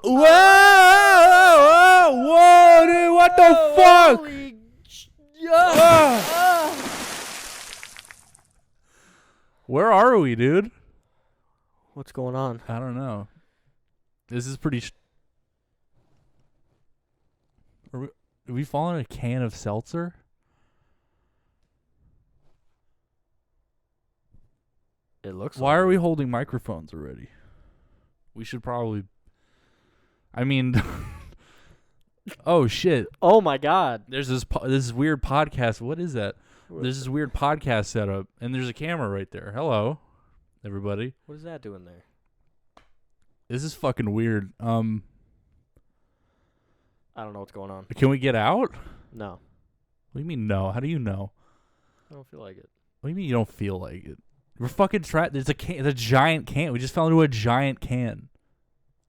Whoa, dude, what the fuck? Holy Where are we, dude? What's going on? I don't know. This is pretty... Are we falling a can of seltzer? It looks Why like are we holding microphones already? We should probably... I mean... Oh, shit. Oh, my God. There's this weird podcast. What is that? There's this weird podcast setup, and there's a camera right there. Hello, everybody. What is that doing there? This is fucking weird. I don't know what's going on. Can we get out? No. What do you mean no? How do you know? I don't feel like it. What do you mean you don't feel like it? We're fucking trapped. There's a giant can. We just fell into a giant can.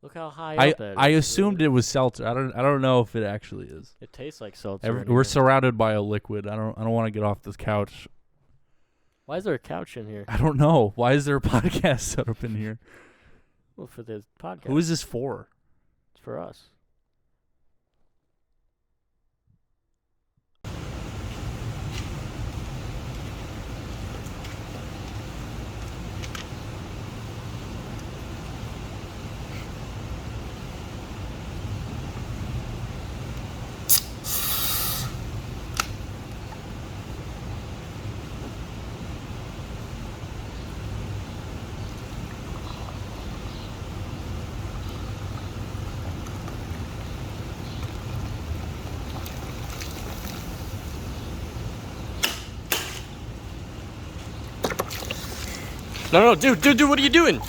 Look how high up that is. I assumed it was seltzer. I don't know if it actually is. It tastes like seltzer. We're surrounded by a liquid. I don't want to get off this couch. Why is there a couch in here? I don't know. Why is there a podcast set up in here? Well, for the podcast. Who is this for? It's for us. No, dude, what are you doing?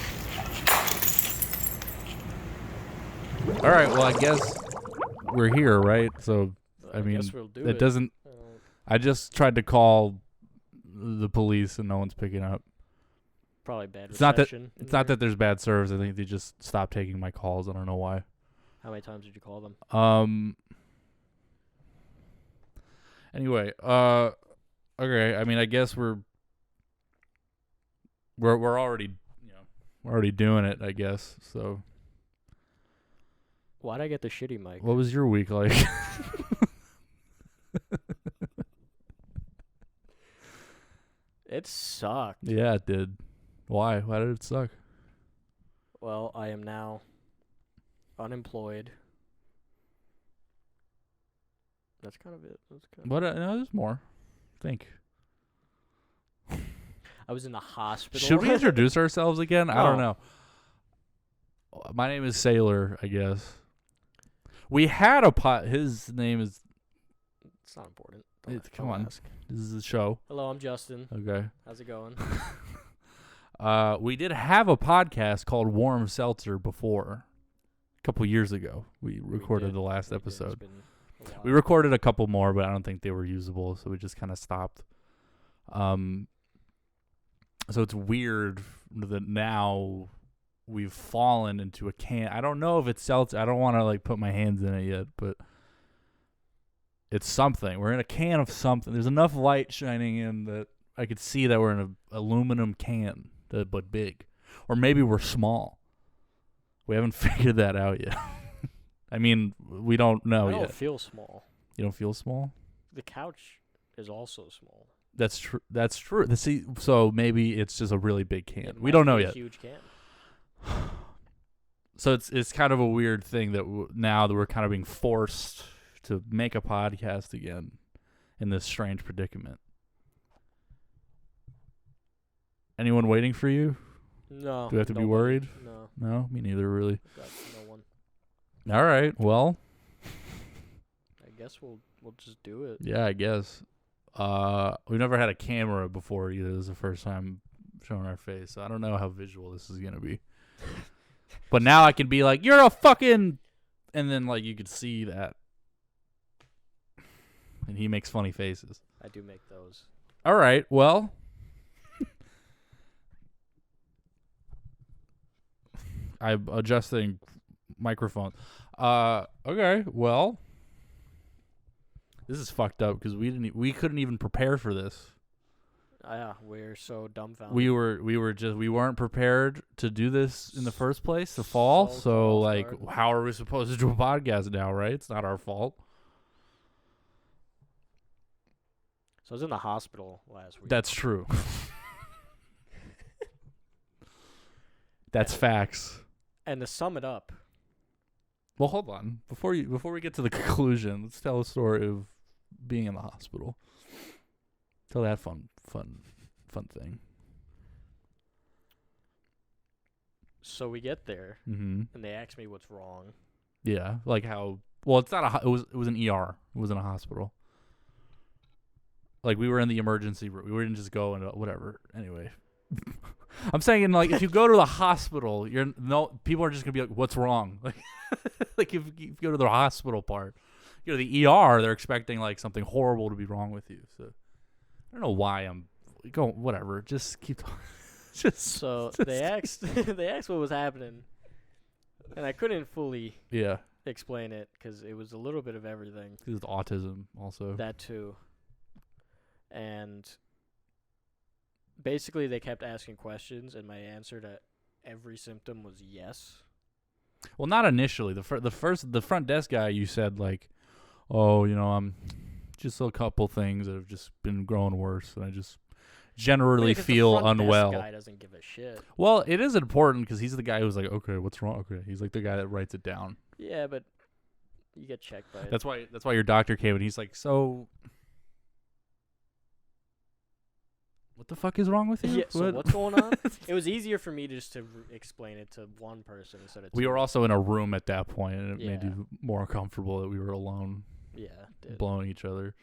All right, well, I guess we're here, right? So, I mean, guess we'll do it doesn't... I just tried to call the police and no one's picking up. Probably bad It's not reception. It's not that there's bad service. I think they just stopped taking my calls. I don't know why. How many times did you call them? Anyway, okay. I mean, I guess we're already, we're already doing it, I guess. So, Why'd I get the shitty mic? what was your week like? It sucked. Yeah, it did. Why? Why did it suck? Well, I am now unemployed. That's kind of it. What? No, there's more. Think. I was in the hospital. Should we introduce ourselves again? I don't No. know. My name is Sailor, I guess. We had a His name is... It's not important. Come on. Ask. This is a show. Hello, I'm Justin. Okay. How's it going? We did have a podcast called Warm Seltzer before. A couple years ago. We recorded the last episode. It's been a while. We recorded a couple more, but I don't think they were usable, so we just kind of stopped. So it's weird that now we've fallen into a can. I don't know if it's seltzer. I don't want to put my hands in it yet, but it's something. We're in a can of something. There's enough light shining in that I could see that we're in an aluminum can, but big. Or maybe we're small. We haven't figured that out yet. I mean, we don't know yet. I don't feel small. You don't feel small? The couch is also small. That's true. That's true. See, so maybe it's just a really big can. It We might don't know be a yet. Huge can. So it's kind of a weird thing that now that we're kind of being forced to make a podcast again in this strange predicament. Anyone waiting for you? No. Do we have to be nobody. worried? No. No, me neither, really. Got no one. All right, well, I guess we'll just do it. yeah, I guess. We've never had a camera before either. This is the first time showing our face. So I don't know how visual this is gonna be. But now I can be like, "You're a fucking," and then you could see that, and he makes funny faces. I do make those. All right, well. I'm adjusting microphone. Okay, well, this is fucked up because we couldn't even prepare for this. we're so dumbfounded. We weren't prepared to do this in the first place, the fall. So like, how are we supposed to do a podcast now, right? It's not our fault. So I was in the hospital last week. That's true. That's facts. And to sum it up. Well, hold on. Before we get to the conclusion, let's tell a story of being in the hospital. Tell that fun thing. So we get there, Mm-hmm. and they ask me what's wrong. Yeah, like how. Well, it's not it was an ER. It wasn't a hospital. Like we were in the emergency room. We didn't just go into whatever. Anyway, I'm saying like if you go to the hospital, people are just gonna be like, "What's wrong?" Like, like if you go to the hospital part, you go to the ER, they're expecting like something horrible to be wrong with you. So I don't know why I'm going. Whatever, just keep talking. They asked they asked what was happening, and I couldn't fully explain it because it was a little bit of everything. Because it's autism also. That too. And basically they kept asking questions, and my answer to every symptom was yes. Well, not initially. The front desk guy, you said like, "Oh, I'm just a couple things that have just been growing worse, and I just generally feel unwell." The front desk guy doesn't give a shit. Well, it is important because he's the guy who's like, "Okay, what's wrong?" Okay, he's like the guy that writes it down. Yeah, but you get checked by it. That's why your doctor came and he's like, "So, what the fuck is wrong with you?" Yeah, so what's going on? It was easier for me just to explain it to one person instead of two. We were also in a room at that point, and it made you more uncomfortable that we were alone. Yeah, it did. Blowing each other.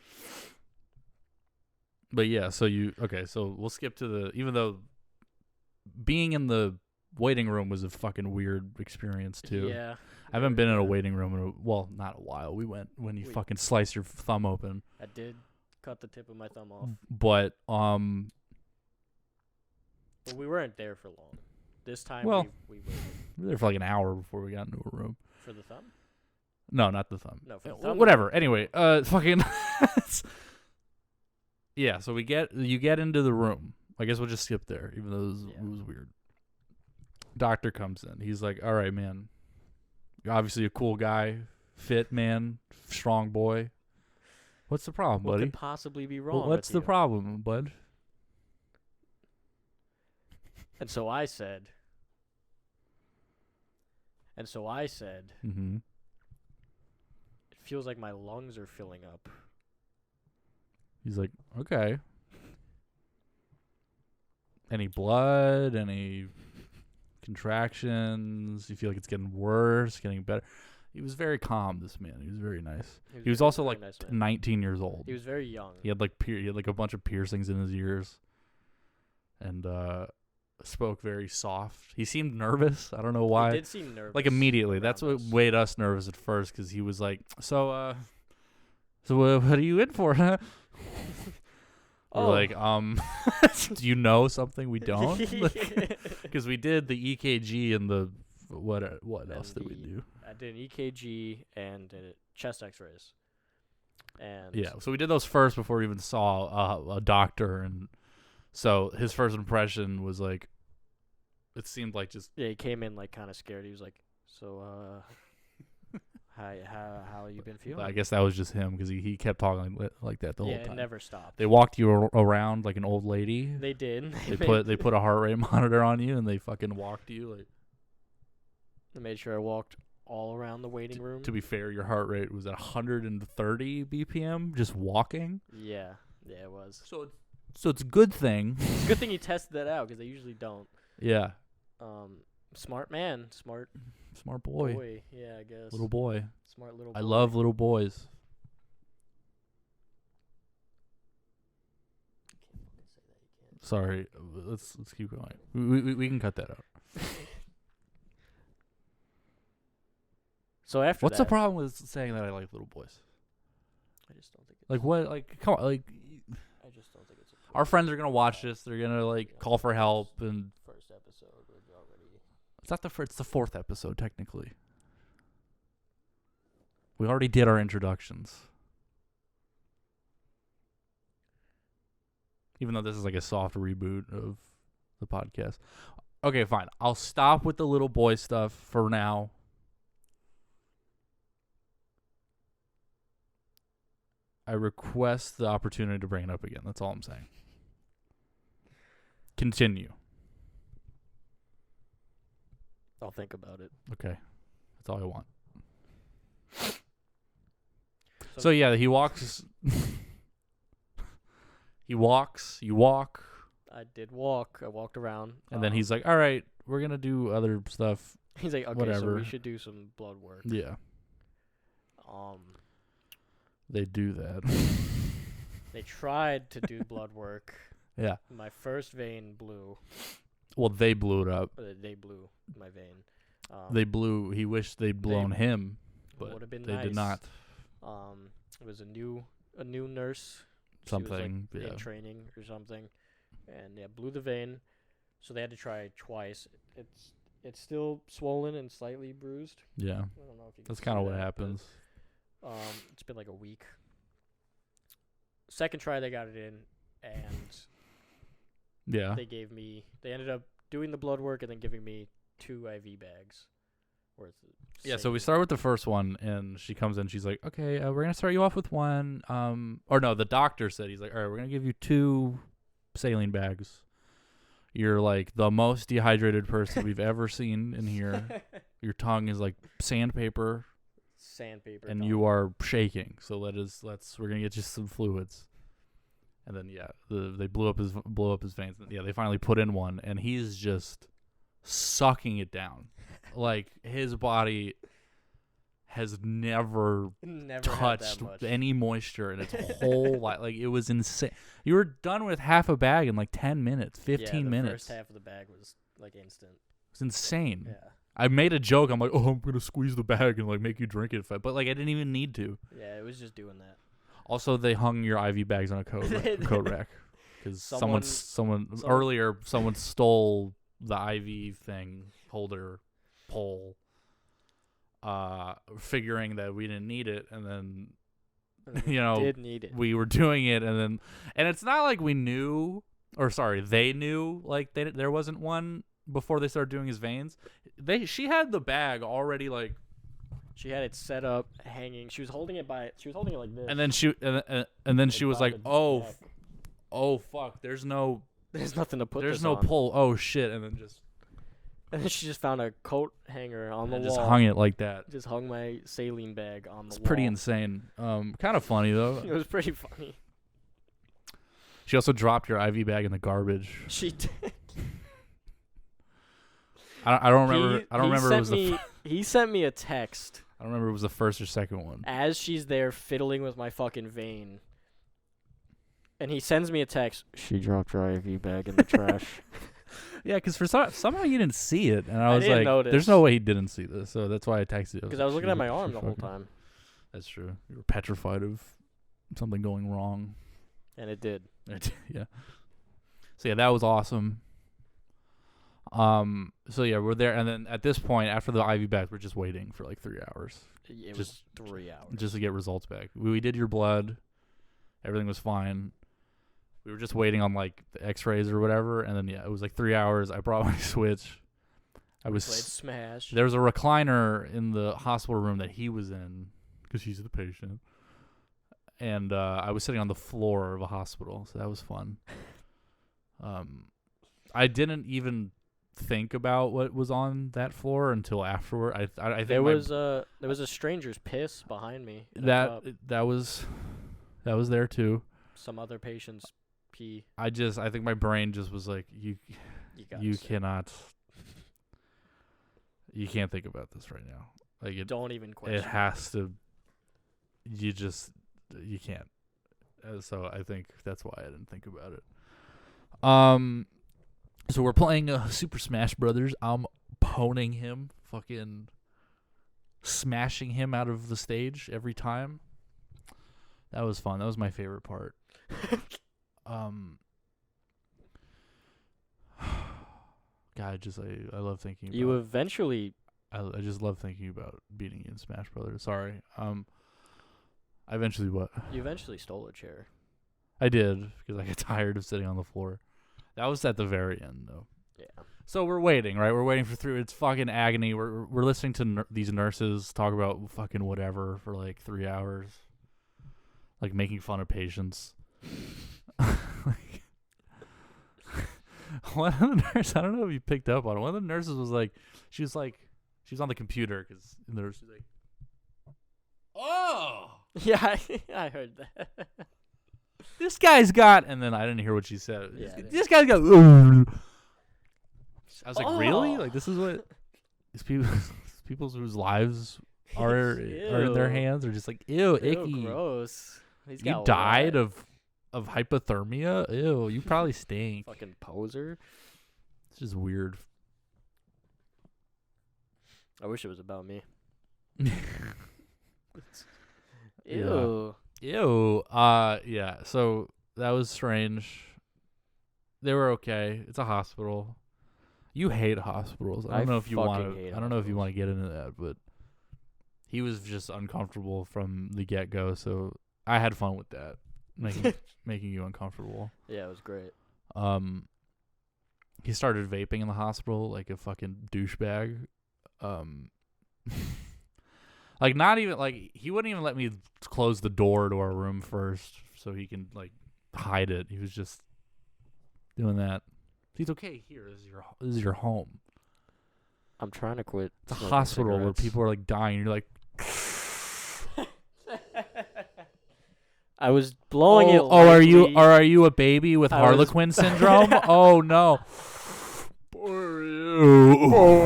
But yeah, so we'll skip to even though being in the waiting room was a fucking weird experience too. Yeah. I haven't been in a waiting room not a while. We went when you fucking sliced your thumb open. I did cut the tip of my thumb off. But we weren't there for long. This time we waited. We were there for like an hour before we got into a room. For the thumb? No, not the thumb. No, for the thumb. Whatever. Anyway, fucking yeah, so you get into the room. I guess we'll just skip there, even though it was weird. Doctor comes in. He's like, "All right, man. You're obviously a cool guy, fit man, strong boy. What's the problem, buddy? What could possibly be wrong? What's the problem, bud?" And so I said, mm-hmm. It feels like my lungs are filling up. He's like, "Okay. Any blood? Any contractions? You feel like it's getting worse, getting better?" He was very calm, this man. He was very nice. He was also like 19 years old. He was very young. He had like a bunch of piercings in his ears. And spoke very soft. He seemed nervous. I don't know why. He did seem nervous. Like immediately. That's what made us nervous at first because he was like, So what are you in for, huh? We're like, do you know something we don't? Because we did the EKG and the what else did we do? I did an EKG and chest X-rays. And yeah, so we did those first before we even saw a doctor, and so his first impression was like, it seemed like just he came in like kind of scared. He was like, "So, how you been feeling?" I guess that was just him because he kept talking like that the whole time. Yeah, it never stopped. They walked you around like an old lady. They did. They put a heart rate monitor on you and they fucking walked you like. They made sure I walked all around the waiting room. To be fair, your heart rate was at 130 BPM just walking. Yeah, it was. So it's a good thing. It's a good thing you tested that out because they usually don't. Yeah. Smart man, smart boy. Yeah, I guess. Little boy. Smart little boy. I love little boys. Sorry, let's keep going. We can cut that out. So after what's the problem with saying that I like little boys? I just don't think it's like what come on like. I just don't think it's. Our friends are gonna watch this. They're gonna like call for help and. First episode already. It's not the first. It's the fourth episode technically. We already did our introductions. Even though this is like a soft reboot of the podcast. Okay, fine. I'll stop with the little boy stuff for now. I request the opportunity to bring it up again. That's all I'm saying. Continue. I'll think about it. Okay. That's all I want. So yeah, he walks. You walk. I did walk. I walked around. And then he's like, all right, we're going to do other stuff. He's like, okay, whatever. So we should do some blood work. Yeah. They do that. They tried to do blood work. Yeah. My first vein blew. Well, they blew it up. They blew my vein. He wished they'd blown him, but they did not. It was a new nurse. Something. She was, in training or something. And blew the vein. So they had to try twice. It's still swollen and slightly bruised. Yeah. I don't know if you can That's kind of what happens. It's been like a week. Second try, they got it in, and yeah, they ended up doing the blood work and then giving me 2 IV bags worth. Yeah, so we start with the first one, and she comes in. She's like, "Okay, we're gonna start you off with one." Or no, the doctor said he's like, "All right, we're gonna give you 2 saline bags. You're like the most dehydrated person we've ever seen in here. Your tongue is like sandpaper, and you are shaking. So we're gonna get you some fluids." And then they blow up his veins. Yeah, they finally put in one, and he's just sucking it down. Like his body has never touched any moisture in its whole life. Like it was insane. You were done with half a bag in like 10 minutes, 15 minutes. The first half of the bag was like instant. It's insane. Yeah. I made a joke. I'm like, "Oh, I'm gonna squeeze the bag and like make you drink it," but like I didn't even need to. Yeah, it was just doing that. Also, they hung your IV bags on a coat rack because someone earlier stole the IV thing holder pole, figuring that we didn't need it, and then did need it. We were doing it, and it's not like we knew, or sorry, they knew like there wasn't one before they started doing his veins. She had the bag already like. She had it set up, hanging. She was holding it like this. And then she was like, "Oh, fuck! There's nothing to put. There's no pull. Oh shit!" And then she just found a coat hanger on the wall. Just hung it like that. Just hung my saline bag on the wall. It's pretty insane. Kind of funny though. It was pretty funny. She also dropped your IV bag in the garbage. She did. I don't remember. I don't remember. He sent me a text. I don't remember if it was the first or second one. As she's there fiddling with my fucking vein. And he sends me a text. She dropped her IV bag in the trash. Yeah, because somehow you didn't see it. And I was didn't like, notice. There's no way he didn't see this. So that's why I texted you. Because I was looking at my arm the whole time. That's true. You were petrified of something going wrong. And it did. Yeah. So yeah, that was awesome. So yeah, we're there, and then at this point, after the IV bags, we're just waiting for like 3 hours. It was 3 hours. Just to get results back. We did your blood. Everything was fine. We were just waiting on like the x-rays or whatever, and then it was like 3 hours. I brought my Switch. I played Smash. There was a recliner in the hospital room that he was in, because he's the patient. And I was sitting on the floor of a hospital, so that was fun. I didn't even think about what was on that floor until afterward. I think there was a stranger's piss behind me. That was there too. Some other patient's pee. I think my brain just was like, you can't think about this right now. Like don't even question. It has to. You can't. So I think that's why I didn't think about it. So we're playing Super Smash Brothers. I'm poning him, fucking smashing him out of the stage every time. That was fun. That was my favorite part. God, I love thinking about you eventually. I just love thinking about beating you in Smash Brothers. Sorry. I eventually what? You eventually stole a chair. I did, because I got tired of sitting on the floor. That was at the very end, though. Yeah. So we're waiting, right? We're waiting for 3. It's fucking agony. We're listening to these nurses talk about fucking whatever for like 3 hours, like making fun of patients. One of the nurses, I don't know if you picked up on it. One of the nurses was like, she was on the computer because the nurse was like, oh. Yeah, I heard that. This guy's got, and then I didn't hear what she said. Yeah, this guy's got. I was like, really? Like, this is what these people whose lives are in their hands are just like, ew, icky. Gross. You died of hypothermia? Ew, you probably stink. Fucking poser. It's just weird. I wish it was about me. Ew. Ew. Yeah. So that was strange. They were okay. It's a hospital. You hate hospitals. I don't know if you want to. I don't know if you want to get into that, but he was just uncomfortable from the get-go. So I had fun with that, making you uncomfortable. Yeah, it was great. He started vaping in the hospital like a fucking douchebag. Like, not even, like, he wouldn't even let me close the door to our room first so he can, like, hide it. He was just doing that. He's okay, here, this is your home. I'm trying to quit. It's a hospital where people are, like, dying. You're like... I was blowing it lightly. Are you a baby with Harlequin syndrome? Oh, no. Poor you.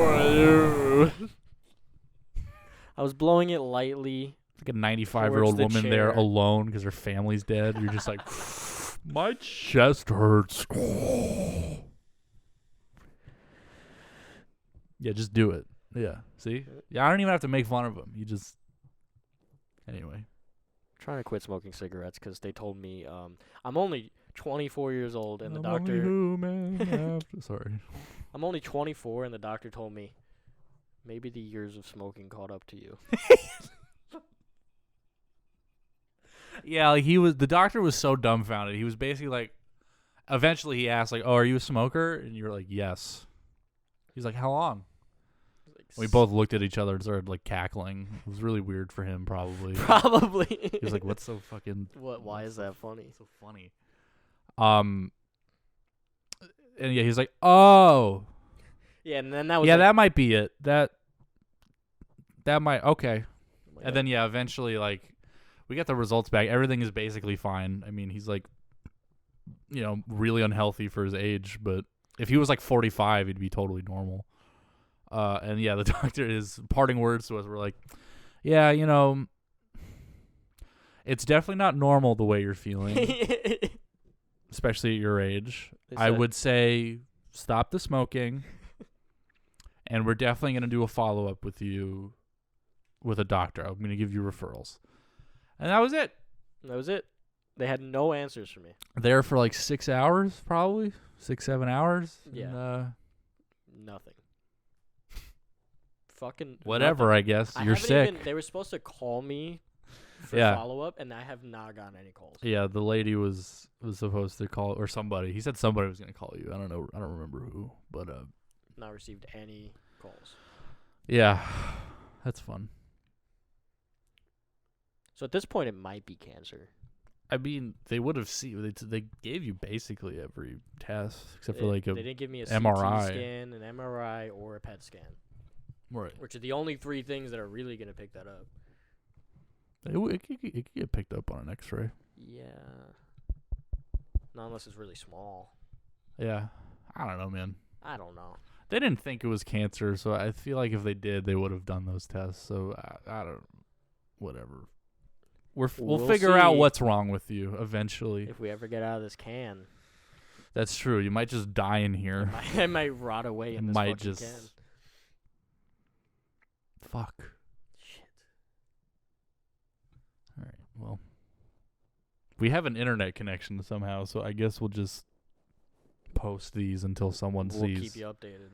I was blowing it lightly. Like a 95-year-old woman there alone because her family's dead. You're just like, my chest hurts. Yeah, just do it. Yeah, see? Yeah, I don't even have to make fun of him. You just... Anyway. I'm trying to quit smoking cigarettes because they told me I'm only 24 years old and the doctor... Sorry. I'm only 24 and the doctor told me, maybe the years of smoking caught up to you. Yeah, like the doctor was so dumbfounded. He was basically like, eventually he asked, like, oh, are you a smoker? And you were like, yes. He's like, how long? Like, we both looked at each other and started like cackling. It was really weird for him, probably. Probably. He was like, what's so fucking... Why is that funny? So funny. And yeah, he's like, oh. Yeah, and then that was that might be it. That might, okay. And then, yeah, eventually, like, we got the results back. Everything is basically fine. I mean, he's, like, you know, really unhealthy for his age. But if he was, like, 45, he'd be totally normal. And, yeah, the doctor, his parting words to us were like, yeah, you know, it's definitely not normal the way you're feeling, especially at your age. I would say stop the smoking. And we're definitely going to do a follow-up with you with a doctor. I'm going to give you referrals. And that was it. That was it. They had no answers for me. There for like 6 hours, probably. 6-7 hours. Yeah. And, nothing. Fucking whatever, nothing. I guess. You're sick. They were supposed to call me for follow-up, and I have not gotten any calls. Yeah, the lady was supposed to call, or somebody. He said somebody was going to call you. I don't know. I don't remember who, but... Not received any calls. Yeah, that's fun. So at this point, it might be cancer. I mean, they would have seen. They gave you basically every test except for like they didn't give me a MRI. CT scan, an MRI, or a PET scan. Right. Which are the only 3 things that are really going to pick that up. It could get picked up on an X-ray. Yeah. Not unless it's really small. Yeah. I don't know, man. I don't know. They didn't think it was cancer, so I feel like if they did, they would have done those tests. So I don't. Whatever. We'll figure out what's wrong with you eventually. If we ever get out of this can. That's true. You might just die in here. I might rot away in this fucking can. Fuck. Shit. All right. Well, we have an internet connection somehow, so I guess we'll just post these until someone sees. We'll keep you updated.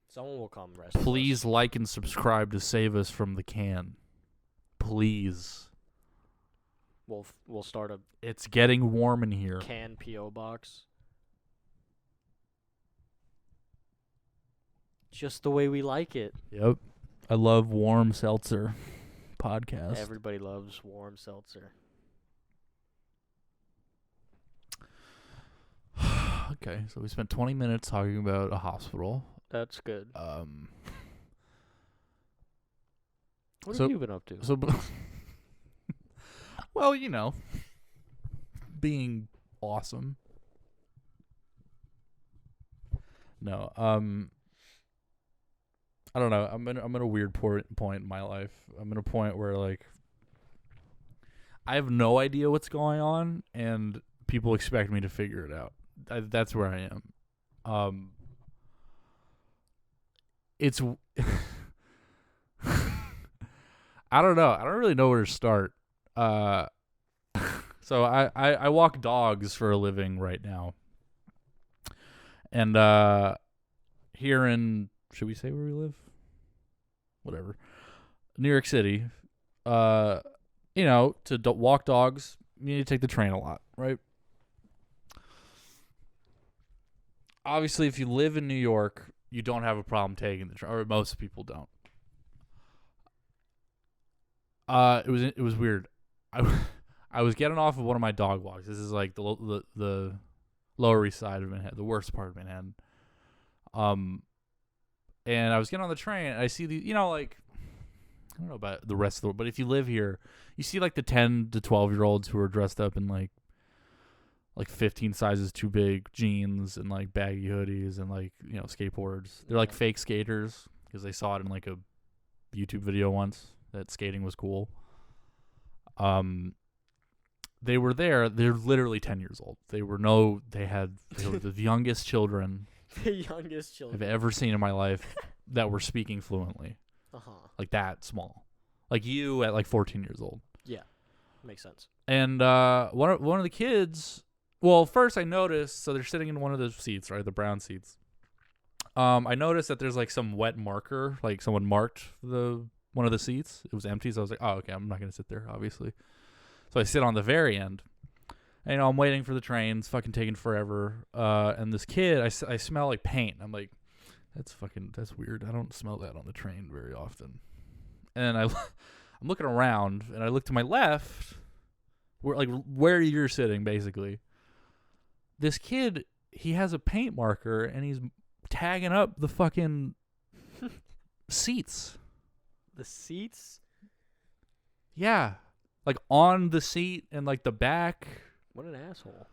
Someone will come rescue Please us. Like and subscribe to save us from the can. Please. We'll start a. It's getting warm in here. Can PO box. Just the way we like it. Yep. I love warm seltzer podcast. Everybody loves warm seltzer. Okay, so we spent 20 minutes talking about a hospital. That's good. What so, have you been up to? So, well, you know, being awesome. No, I don't know. I'm in a weird point in my life. I'm in a point where like I have no idea what's going on, and people expect me to figure it out. That's where I am. It's I don't know. I don't really know where to start. So I walk dogs for a living right now. And here in, should we say where we live? Whatever. New York City. You know, to walk dogs, you need to take the train a lot, right? Obviously, if you live in New York, you don't have a problem taking the train, or most people don't. It was weird. I was getting off of one of my dog walks. This is like the Lower East Side of Manhattan, the worst part of Manhattan. And I was getting on the train, and I see the, you know, like, I don't know about the rest of the world, but if you live here, you see like the 10 to 12-year-olds who are dressed up in like 15 sizes too big jeans and like baggy hoodies and like, you know, skateboards. They're like fake skaters because they saw it in like a YouTube video once that skating was cool. They were there. They're literally 10 years old. They were the youngest children The youngest children I've ever seen in my life that were speaking fluently. Like that small. Like you at like 14 years old. Yeah. Makes sense. And one of the kids, well, first I noticed, so they're sitting in one of the seats, right? The brown seats. I noticed that there's like some wet marker, like someone marked one of the seats. It was empty, so I was like, oh, okay, I'm not going to sit there, obviously. So I sit on the very end. And, you know, I'm waiting for the train. It's fucking taking forever. And this kid, I smell like paint. I'm like, that's weird. I don't smell that on the train very often. And I'm looking around, and I look to my left, where you're sitting, basically. This kid, he has a paint marker, and he's tagging up the fucking seats. The seats? Yeah. Like, on the seat and, like, the back. What an asshole.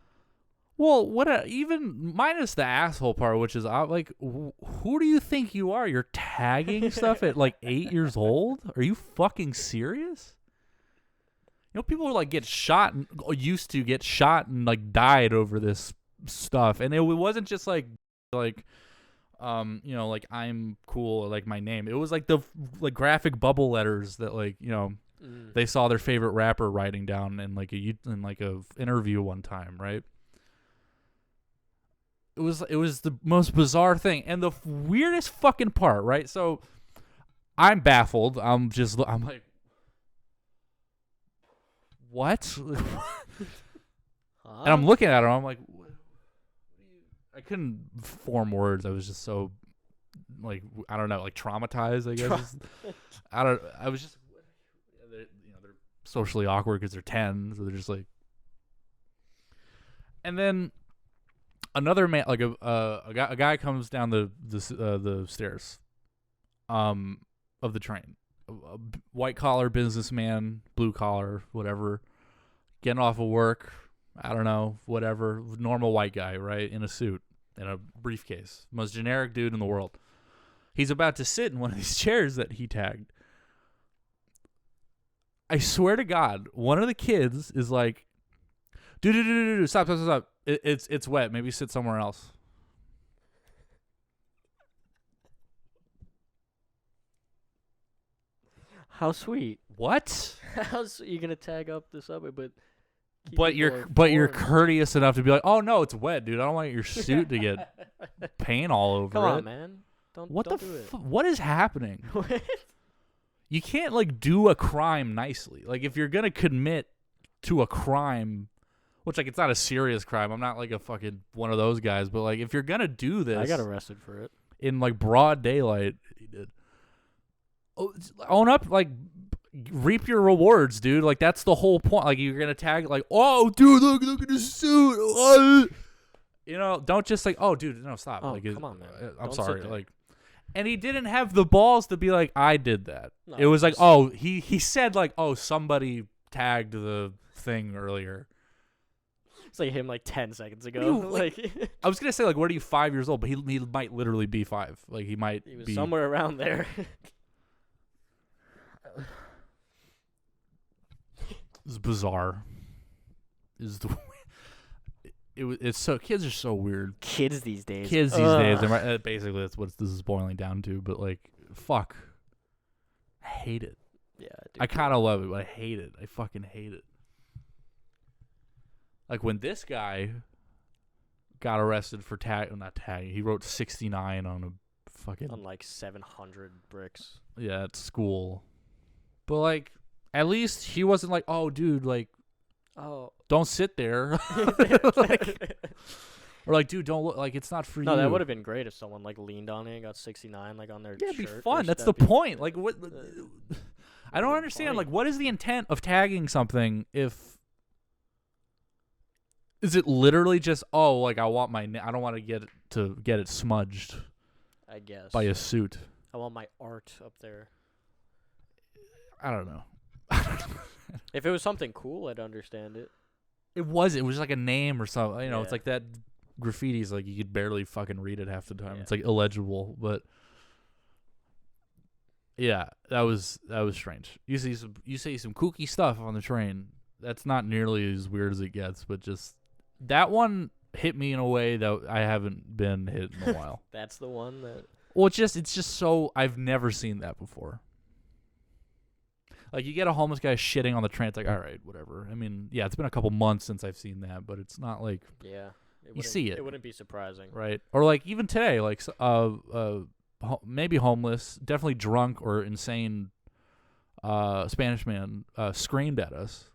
Well, even minus the asshole part, which is, like, who do you think you are? You're tagging stuff at, like, 8 years old? Are you fucking serious? You know, people, like, used to get shot and, like, died over this stuff. And it wasn't just, like, you know, like, I'm cool, or, like, my name. It was, like, the, like, graphic bubble letters that, like, you know, they saw their favorite rapper writing down in, like, a interview one time, right? It was the most bizarre thing. And the weirdest fucking part, right? So I'm baffled. I'm like, what? And I'm looking at her. I'm like, what I couldn't form words. I was just so, like, I don't know, like traumatized, I guess. I was just, they're socially awkward because they're 10. So they're just like, and then another man, like a guy comes down the stairs, of the train. A white collar businessman, blue collar, whatever, getting off of work. I don't know, whatever, normal white guy, right, in a suit, in a briefcase, most generic dude in the world. He's about to sit in one of these chairs that he tagged. I swear to God, one of the kids is like, dude, stop. It's wet. Maybe sit somewhere else. How sweet. What? You're gonna tag up the subway, but you're courteous enough to be like, oh no, it's wet, dude. I don't want your suit to get paint all over it. Come on, man. Don't do it. What is happening? You can't, like, do a crime nicely. Like, if you're gonna commit to a crime, which like it's not a serious crime. I'm not like a fucking one of those guys, but like if you're gonna do this, I got arrested for it in like broad daylight. He did. Own up, like reap your rewards, dude. Like that's the whole point. Like you're gonna tag like, oh, dude, look at this suit. You know, don't just like, oh, dude, no, stop. Oh, like, come on, man. I'm Don't sorry. sit there. Like, and he didn't have the balls to be like, I did that. No, it was like, oh, he said like, oh, somebody tagged the thing earlier. It's like him like 10 seconds ago. Like, I was gonna say like, what are you 5 years old? But he might literally be 5. Like he might. He was be somewhere around there. It's bizarre. It's so kids are so weird. Kids these days. Basically that's what this is boiling down to. But like, fuck, I hate it. Yeah, I kind of love it, but I hate it. I fucking hate it. Like when this guy got arrested for not tagging. He wrote 69 on a fucking on like 700 bricks. Yeah, at school. But like, at least he wasn't like, oh, dude, like, don't sit there. Like, or like, dude, don't look. Like, it's not for you. No, that would have been great if someone like leaned on it and got 69 like on their shirt. Yeah, it'd be fun. That's the point. Like, what? I don't understand. Funny. Like, what is the intent of tagging something if? Is it literally just, oh, like I want I don't want to get it smudged. I guess. By a suit. I want my art up there. I don't know. If it was something cool, I'd understand it. It was like a name or something. You know, Yeah. It's like that graffiti's like you could barely fucking read it half the time. Yeah. It's like illegible, but yeah, that was strange. You say some kooky stuff on the train. That's not nearly as weird as it gets, but just that one hit me in a way that I haven't been hit in a while. That's the one that. Well, it's just so I've never seen that before. Like you get a homeless guy shitting on the train, it's like, all right, whatever. I mean, yeah, it's been a couple months since I've seen that, but it's not like you see it. It wouldn't be surprising, right? Or like even today, like maybe homeless, definitely drunk or insane. Spanish man screamed at us.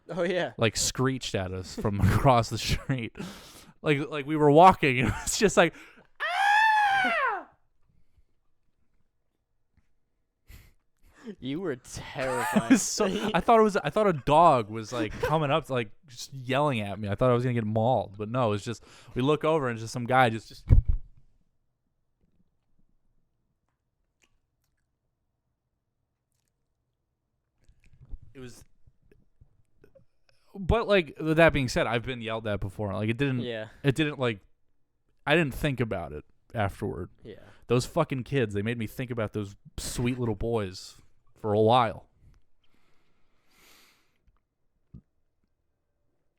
Oh yeah, like screeched at us from across the street, like we were walking, and it's just like, ah! You were terrified. I thought a dog was like coming up, like just yelling at me. I thought I was gonna get mauled, but no, it's just we look over and it's just some guy just. It was. But like with that being said, I've been yelled at before. Like it didn't. Yeah. It didn't like. I didn't think about it afterward. Yeah. Those fucking kids, they made me think about those sweet little boys for a while.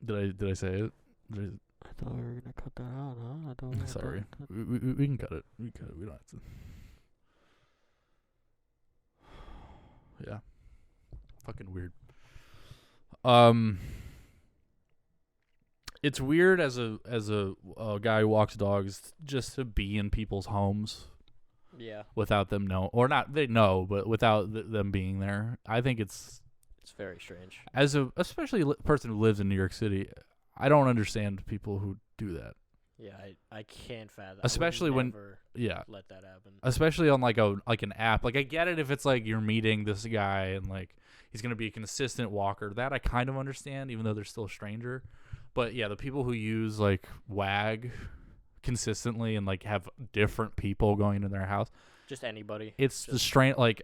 Did I say it? I thought we were gonna cut that out, huh? Sorry. We can cut it. We can cut it. We don't have to. Yeah. Fucking weird. It's weird as a guy who walks dogs just to be in people's homes. Yeah. Without them know, or not they know, but without them being there. I think it's very strange. As especially a person who lives in New York City, I don't understand people who do that. Yeah, I can't fathom. Especially when let that happen. Especially on like an app. Like I get it if it's like you're meeting this guy and like he's gonna be a consistent walker. That I kind of understand, even though they're still a stranger. But yeah, the people who use like WAG consistently and like have different people going into their house. Just anybody. It's the strain like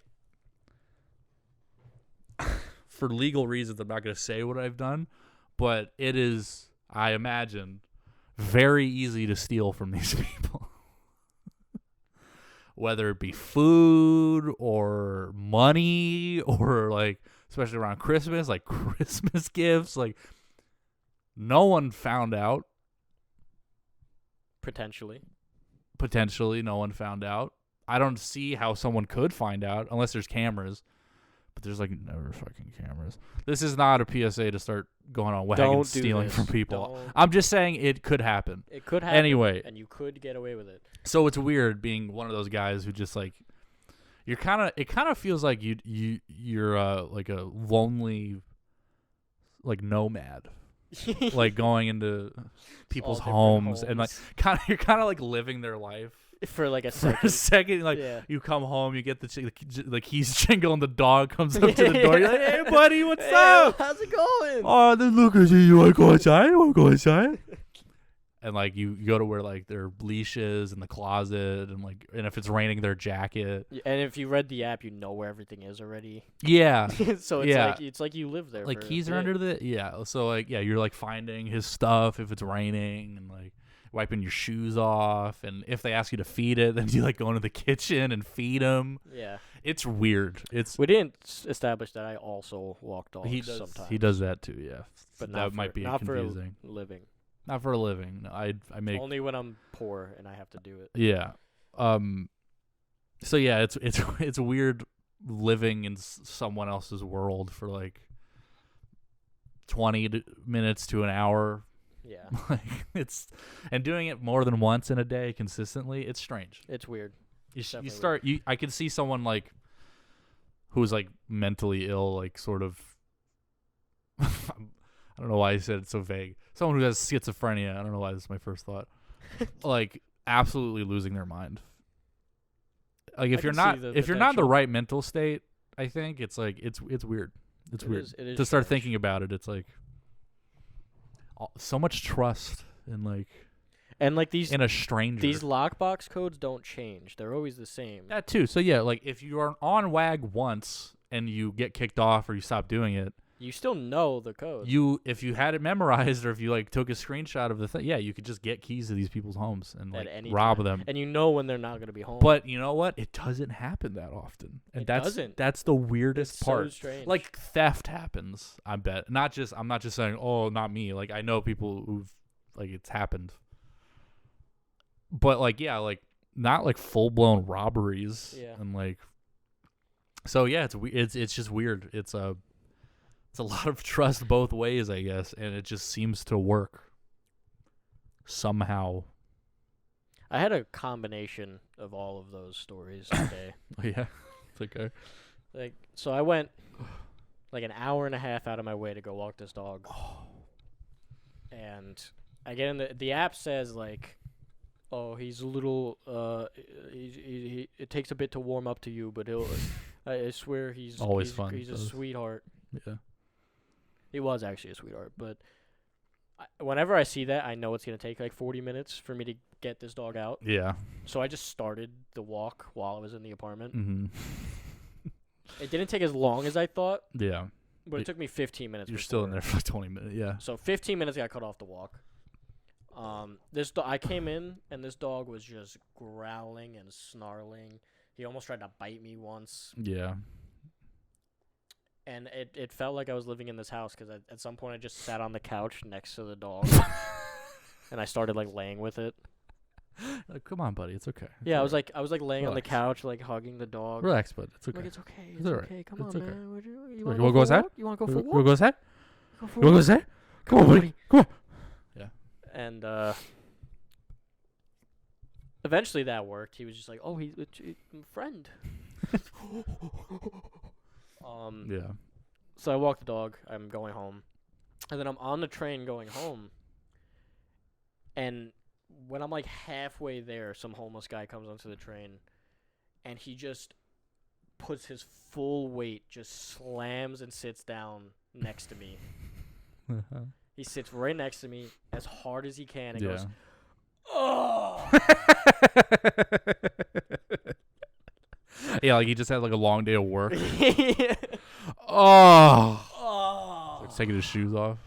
for legal reasons I'm not gonna say what I've done, but it is, I imagine, very easy to steal from these people. Whether it be food or money or like especially around Christmas, like Christmas gifts, like no one found out. Potentially no one found out. I don't see how someone could find out unless there's cameras. But there's like never fucking cameras. This is not a PSA to start going on wagons stealing from people. I'm just saying it could happen. It could happen. Anyway. And you could get away with it. So it's weird being one of those guys who just like it kind of feels like you're like a lonely like nomad. Like going into people's homes and like you're kind of like living their life for like a second. Like you come home, you get the keys jingle, and the dog comes up to the door. You're like, "Hey, buddy, what's up? How's it going? Oh, then look at you. You want to go outside? You want to go outside?" And like you go to where like their leashes in the closet, and if it's raining, their jacket. And if you read the app, you know where everything is already. Yeah. So it's like you live there. Like keys are under the So like you're like finding his stuff if it's raining, and like wiping your shoes off, and if they ask you to feed it, then you like go into the kitchen and feed him. Yeah. It's weird. We didn't establish that I also walk dogs sometimes. He does that too. Yeah. But that might be confusing. For a living. Not for a living. No, I make only when I'm poor and I have to do it. Yeah. So yeah, it's weird living in someone else's world for like 20 minutes to an hour. Yeah. Like and doing it more than once in a day consistently. It's strange. It's weird. I could see someone like who's like mentally ill, like sort of. I don't know why I said it so vague. Someone who has schizophrenia. I don't know why this is my first thought. Like absolutely losing their mind. Like if you're not in the right mental state, I think it's like it's weird. It's weird it is to start thinking about it. It's like so much trust in these in a stranger. These lockbox codes don't change. They're always the same. That too. So yeah, like if you are on WAG once and you get kicked off or you stop doing it, you still know the code. If you had it memorized or if you like took a screenshot of the thing, you could just get keys to these people's homes and like rob them. And you know when they're not going to be home. But you know what? It doesn't happen that often. And that's the weirdest part. So strange. Like theft happens, I bet. I'm not just saying, "Oh, not me." Like I know people who've like it's happened. But like not like full-blown robberies and like so it's just weird. It's a lot of trust both ways, I guess, and it just seems to work somehow. I had a combination of all of those stories today. Oh, yeah? It's okay. Like, so I went like an hour and a half out of my way to go walk this dog. And I get in the app says like, "Oh, he's a little he it takes a bit to warm up to you, but I swear he's always fun. He's a sweetheart." Yeah. He was actually a sweetheart, but whenever I see that, I know it's going to take like 40 minutes for me to get this dog out. Yeah. So I just started the walk while I was in the apartment. Mm-hmm. It didn't take as long as I thought. Yeah. But it took me 15 minutes. You're still in there for like 20 minutes, yeah. So 15 minutes got cut off the walk. I came in, and this dog was just growling and snarling. He almost tried to bite me once. Yeah. And it felt like I was living in this house because at some point I just sat on the couch next to the dog, and I started like laying with it. Like, come on, buddy, it's okay. Yeah, I was like laying on the couch, like hugging the dog. Relax, bud. It's okay. Like, it's okay. It's okay. Come on, man. You want to go outside? You want to go for a walk? You want to go outside? You want to go outside? Come on, buddy. Come on. Yeah. And eventually that worked. He was just like, "Oh, he's a friend." Yeah. So I walk the dog. I'm going home, and then I'm on the train going home. And when I'm like halfway there, some homeless guy comes onto the train, and he just puts his full weight, just slams and sits down next to me. He sits right next to me as hard as he can and goes, "Oh." Yeah, like he just had like a long day of work. Yeah. Oh. Like taking his shoes off.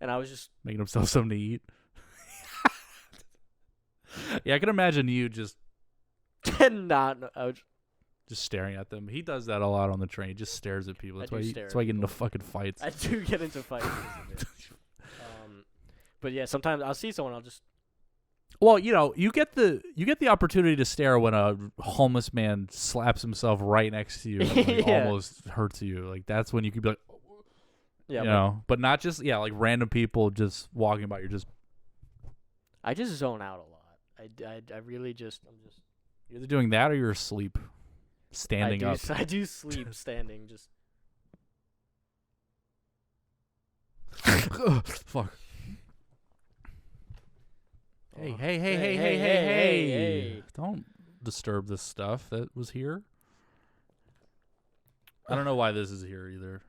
And I was just making himself something to eat. Yeah, I can imagine you just just staring at them. He does that a lot on the train. He just stares at people. That's why I get into fucking fights. I do get into fights. But yeah, sometimes I'll see someone, I'll just. Well, you get the opportunity to stare when a homeless man slaps himself right next to you and like, almost hurts you. Like that's when you could be like, yeah, but not just like random people just walking by. I just zone out a lot. I really just You're either doing that or you're asleep, standing up. I do sleep standing. Just. Fuck. Hey, Oh. hey. Don't disturb this stuff that was here. I don't know why this is here either.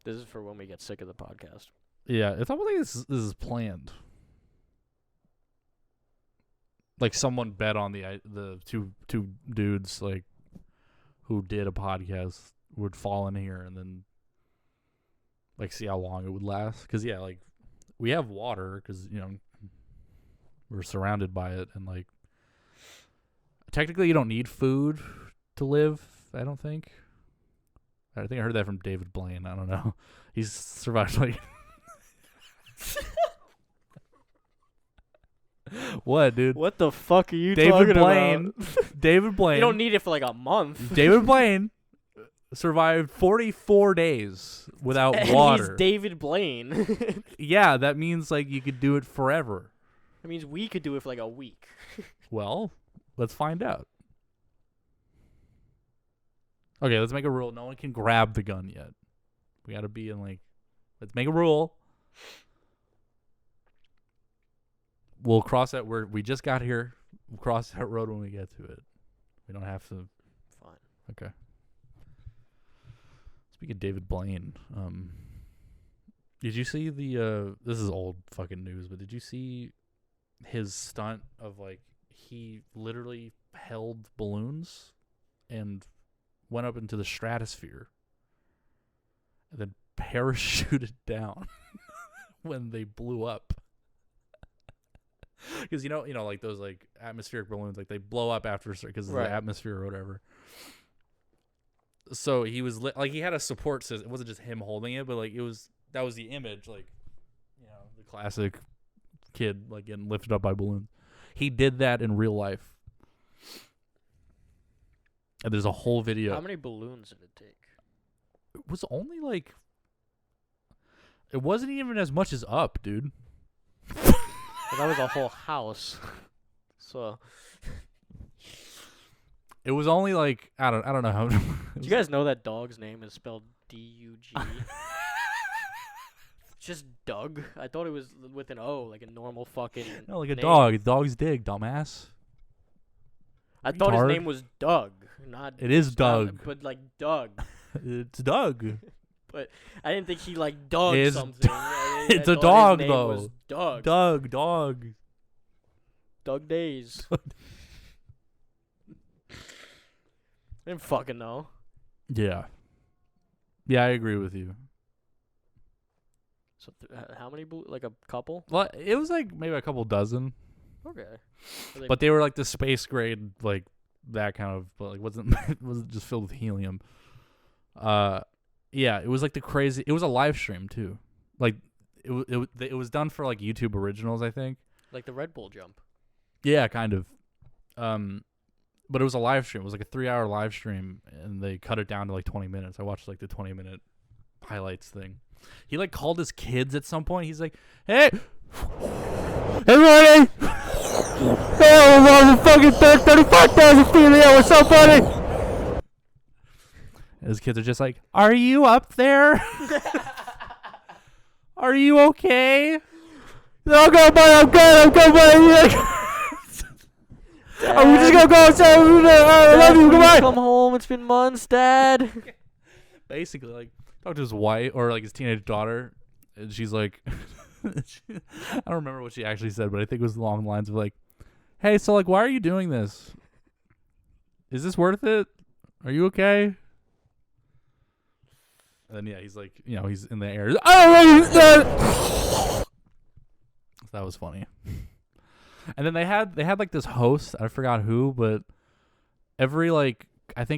This is for when we get sick of the podcast. Yeah, it's almost like this is planned. Like someone bet on the two dudes like who did a podcast would fall in here and then like see how long it would last. Because yeah, like we have water because we're surrounded by it, and like technically you don't need food to live. I don't think. I think I heard that from David Blaine. I don't know. He's survived like. What, dude? What the fuck are you David talking Blaine. about? David Blaine. You don't need it for like a month. David Blaine survived 44 days without And water. He's David Blaine. Yeah, that means like you could do it forever. That means we could do it for like a week. Well, let's find out. Okay, let's make a rule. No one can grab the gun yet. We got to be in like, let's make a rule. We'll cross that where we just got here. We'll cross that road when we get to it. We don't have to. Fine. Okay. Speaking of David Blaine, did you see the this is old fucking news, but did you see his stunt of like he literally held balloons and went up into the stratosphere and then parachuted down when they blew up? Because you know, like those like atmospheric balloons, like they blow up after because of the atmosphere or whatever. So he was like he had a support system. It wasn't just him holding it, but like that was the image, like the classic kid like getting lifted up by balloons. He did that in real life, and there's a whole video. How many balloons did it take? It was only like it wasn't even as much as up, dude. That was a whole house. So it was only like I don't know how. Do you guys know that dog's name is spelled D-U-G? Just Doug. I thought it was with an O, like a normal fucking. No, like a name. dog. Dogs dig, dumbass. I thought his Retard. name was Doug, not. It is Doug. But like Doug. It's Doug. But I didn't think he like Doug It's something. it's I a thought dog, his name though. Was Doug. Dog. Doug Days. I didn't fucking know. Yeah. Yeah, I agree with you. So how many? Like a couple? Well, it was like maybe a couple dozen, Okay. but they were like the space grade, like that kind of, but like wasn't just filled with helium. Yeah, it was like the crazy. It was a live stream too, like it was done for like YouTube Originals, I think. like the Red Bull jump. Yeah, kind of. But it was a live stream. It was like a 3-hour live stream, and they cut it down to like 20 minutes. I watched like the 20-minute highlights thing. He like called his kids at some point. He's like, "Hey, buddy! Oh, motherfucking 35,000 feet in the air. What's up, buddy?" And his kids are just like, "Are you up there? Are you okay?" "No, good, buddy. I'm good, buddy." Are we just gonna go outside? I love you. Goodbye. Come home. It's been months, Dad. Basically, like, talked to his wife or like his teenage daughter, and she's like, I don't remember what she actually said, but I think it was along the lines of like, "Hey, so like, why are you doing this? Is this worth it? Are you okay?" And then yeah, he's like, he's in the air. That was funny. And then they had like this host, I forgot who, but I think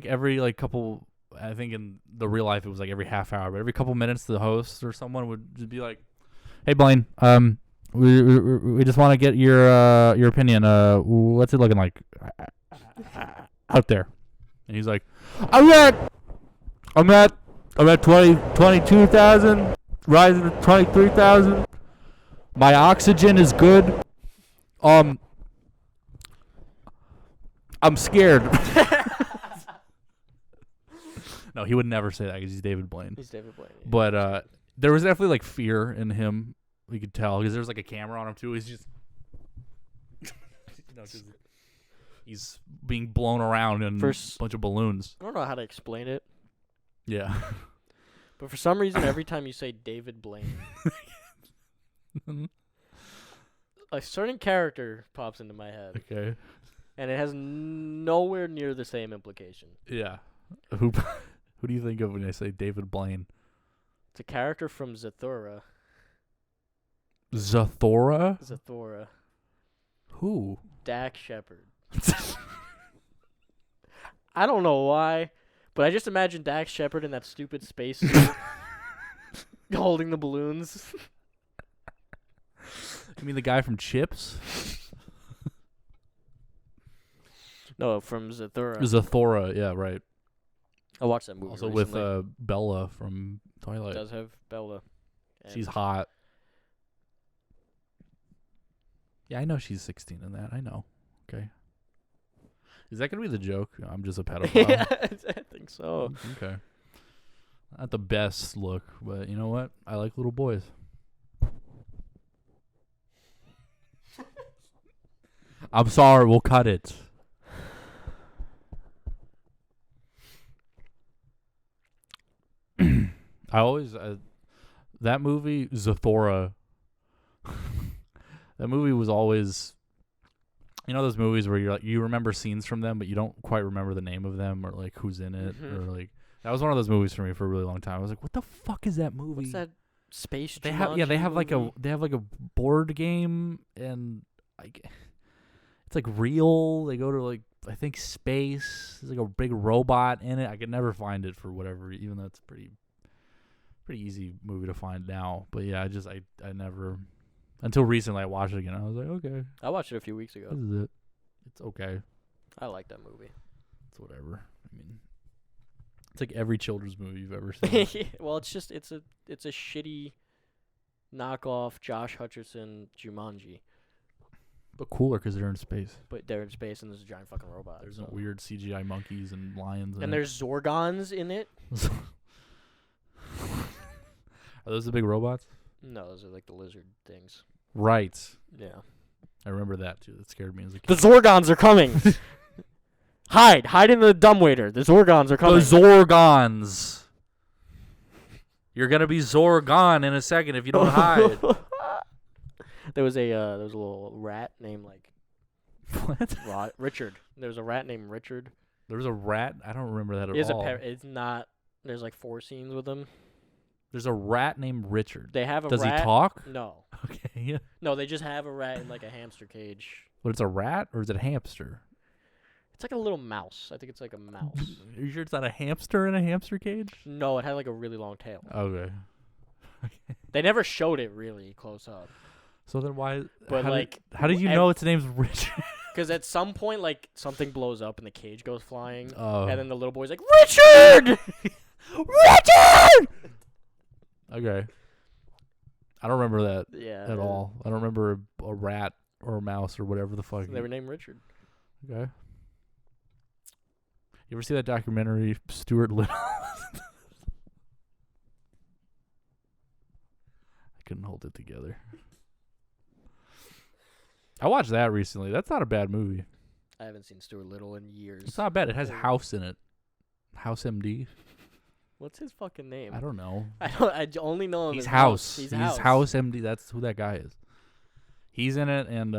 in the real life it was like every half hour, but every couple minutes the host or someone would just be like, "Hey Blaine, we just want to get your opinion. What's it looking like out there?" And he's like, I'm at 22,000, rising to 23,000. My oxygen is good. I'm scared." No, he would never say that because he's David Blaine. He's David Blaine. Yeah. But there was definitely like fear in him. We could tell because there was like a camera on him too. He's just, just he's being blown around in a bunch of balloons. I don't know how to explain it. Yeah. But for some reason, every time you say David Blaine, a certain character pops into my head. Okay. And it has nowhere near the same implication. Yeah. Who do you think of when I say David Blaine? It's a character from Zathura. Zathura? Zathura. Who? Dak Shepard. I don't know why, but I just imagine Dak Shepard in that stupid space suit holding the balloons. You mean the guy from Chips? No, from Zathura. Zathura, yeah, right. I watched that movie Also recently. with Bella from Twilight. It does have Bella. She's hot. Yeah, I know she's 16 in that. I know. Okay. Is that going to be the joke? I'm just a pedophile. Yeah, I think so. Okay. Not the best look, but you know what? I like little boys. I'm sorry, we'll cut it. I always that movie Zathura. That movie was always, you know, those movies where you're like you remember scenes from them, but you don't quite remember the name of them or like who's in it or like that was one of those movies for me for a really long time. I was like, what the fuck is that movie? What's that space? They have Jumanji like movie? a board game and like it's like real. They go to like I think space. There's like a big robot in it. I could never find it for whatever, even though it's pretty easy movie to find now. But yeah, I never until recently I watched it again. I was like, okay, I watched it a few weeks ago. this is it. It's okay. I like that movie. It's whatever. I mean, it's like every children's movie you've ever seen. Well, it's a shitty knockoff Josh Hutcherson Jumanji. But cooler because they're in space. But they're in space and there's a giant fucking robot. There's some weird CGI monkeys and lions. And there's Zorgons in it. Are those the big robots? No, those are like the lizard things. Right. Yeah. I remember that too. That scared me as a The kid. Zorgons are coming. Hide in the dumbwaiter. The Zorgons are coming. The Zorgons. You're gonna be Zorgon in a second if you don't hide. There was a little rat named like What? Richard. There was a rat named Richard. There was a rat. I don't remember that at He has all. it's not. There's like 4 scenes with him. There's a rat named Richard. They have a Does rat. he talk? No. Okay. Yeah. No, they just have a rat in like a hamster cage. But it's a rat or is it a hamster? It's like a little mouse. I think it's like a mouse. Are you sure it's not a hamster in a hamster cage? No, it had like a really long tail. Okay. They never showed it really close up. So then why? But how did you know its name's Richard? Because at some point, like something blows up and the cage goes flying, Oh. and then the little boy's like, Richard, Richard. Okay. I don't remember that Yeah. at all. I don't remember a rat or a mouse or whatever the fuck. So they were named Richard. Okay. You ever see that documentary, Stuart Little? I couldn't hold it together. I watched that recently. That's not a bad movie. I haven't seen Stuart Little in years. It's not bad. It has House in it. House MD. What's his fucking name? I don't know. I only know him He's as House. He's He's House. House MD. That's who that guy is. He's in it, and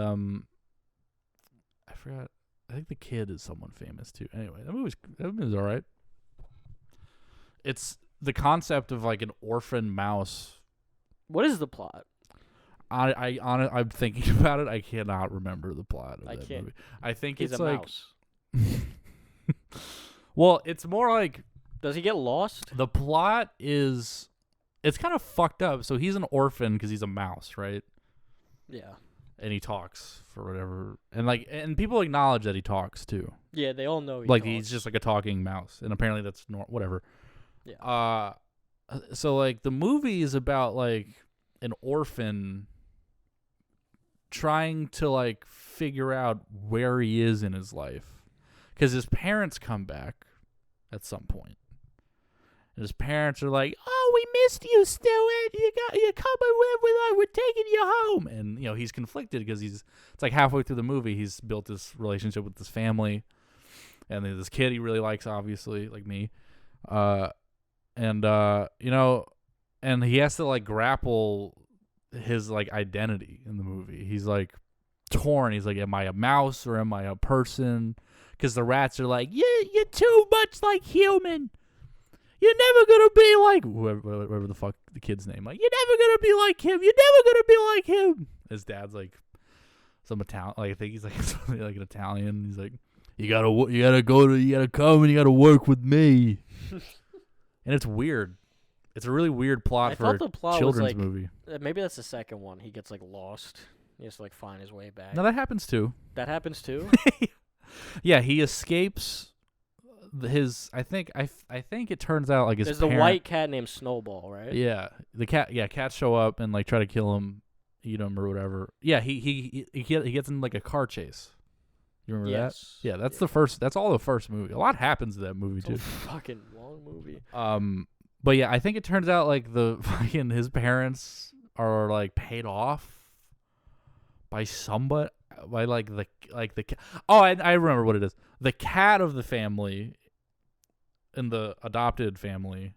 I forgot. I think the kid is someone famous too. Anyway, that movie's all right. It's the concept of like an orphan mouse. What is the plot? I'm thinking about it. I cannot remember the plot of that movie. I think He's it's a like mouse. well, it's more like Does he get lost? the plot is it's kind of fucked up. So he's an orphan because he's a mouse, right? Yeah. And he talks for whatever, and people acknowledge that he talks too. Yeah, they all know he Like talks. he's just like a talking mouse, and apparently that's whatever. Yeah. So like the movie is about like an orphan trying to like figure out where he is in his life, because his parents come back at some point, And his parents are like, "Oh, we missed you, Stuart. You're coming with us. We're taking you home." And he's conflicted because it's like halfway through the movie he's built this relationship with this family, and there's this kid he really likes, obviously, like me, and and he has to like grapple his like identity in the movie. He's like torn. He's like, am I a mouse or am I a person? Because the rats are like, you're too much like human. You're never gonna be like whoever the fuck the kid's name. Like, you're never gonna be like him. You're never gonna be like him. His dad's like some Italian. Like, I think he's like something like an Italian. He's like, you gotta come and you gotta work with me. And it's weird. It's a really weird plot for a children's movie. Maybe that's the second one. He gets like lost. He has to like find his way back. No, that happens too. That happens too. Yeah, he escapes. I think it turns out like his There's the white cat named Snowball, right? Yeah, the cat. Yeah, cats show up and like try to kill him, eat him or whatever. Yeah, he gets in like a car chase. You remember that? Yeah, that's the first. That's all the first movie. A lot happens in that movie too. It's a fucking long movie. But yeah, I think it turns out like the fucking his parents are like paid off by somebody, by like the cat. Oh, I remember what it is. The cat of the family, in the adopted family,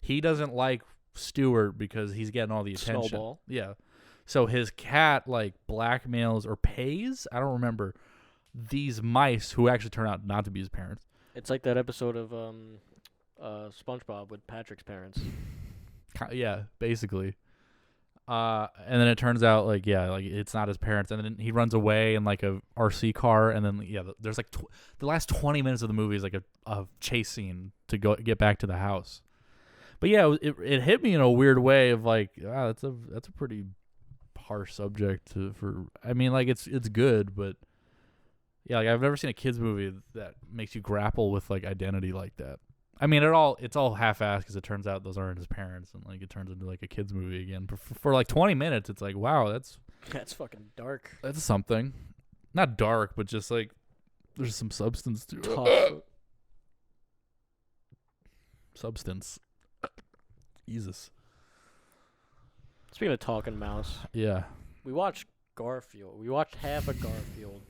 he doesn't like Stuart because he's getting all the attention. Snowball. Yeah. So his cat like blackmails or pays, I don't remember, these mice who actually turn out not to be his parents. It's like that episode of SpongeBob with Patrick's parents. Yeah, basically. And then it turns out like it's not his parents, and then he runs away in like a RC car, and then there's like the last 20 minutes of the movie is like a chase scene to get back to the house. But yeah, it hit me in a weird way of like, that's a pretty harsh subject for. I mean, like it's good, but yeah, like I've never seen a kids movie that makes you grapple with like identity like that. I mean, it's all half-assed because it turns out those aren't his parents, and like it turns into like a kids movie again. For like 20 minutes, it's like, wow, that's fucking dark. That's something. Not dark, but just like there's some substance to Tough. it. Substance. Jesus. Speaking of talking mouse, yeah, we watched Garfield. We watched half of Garfield.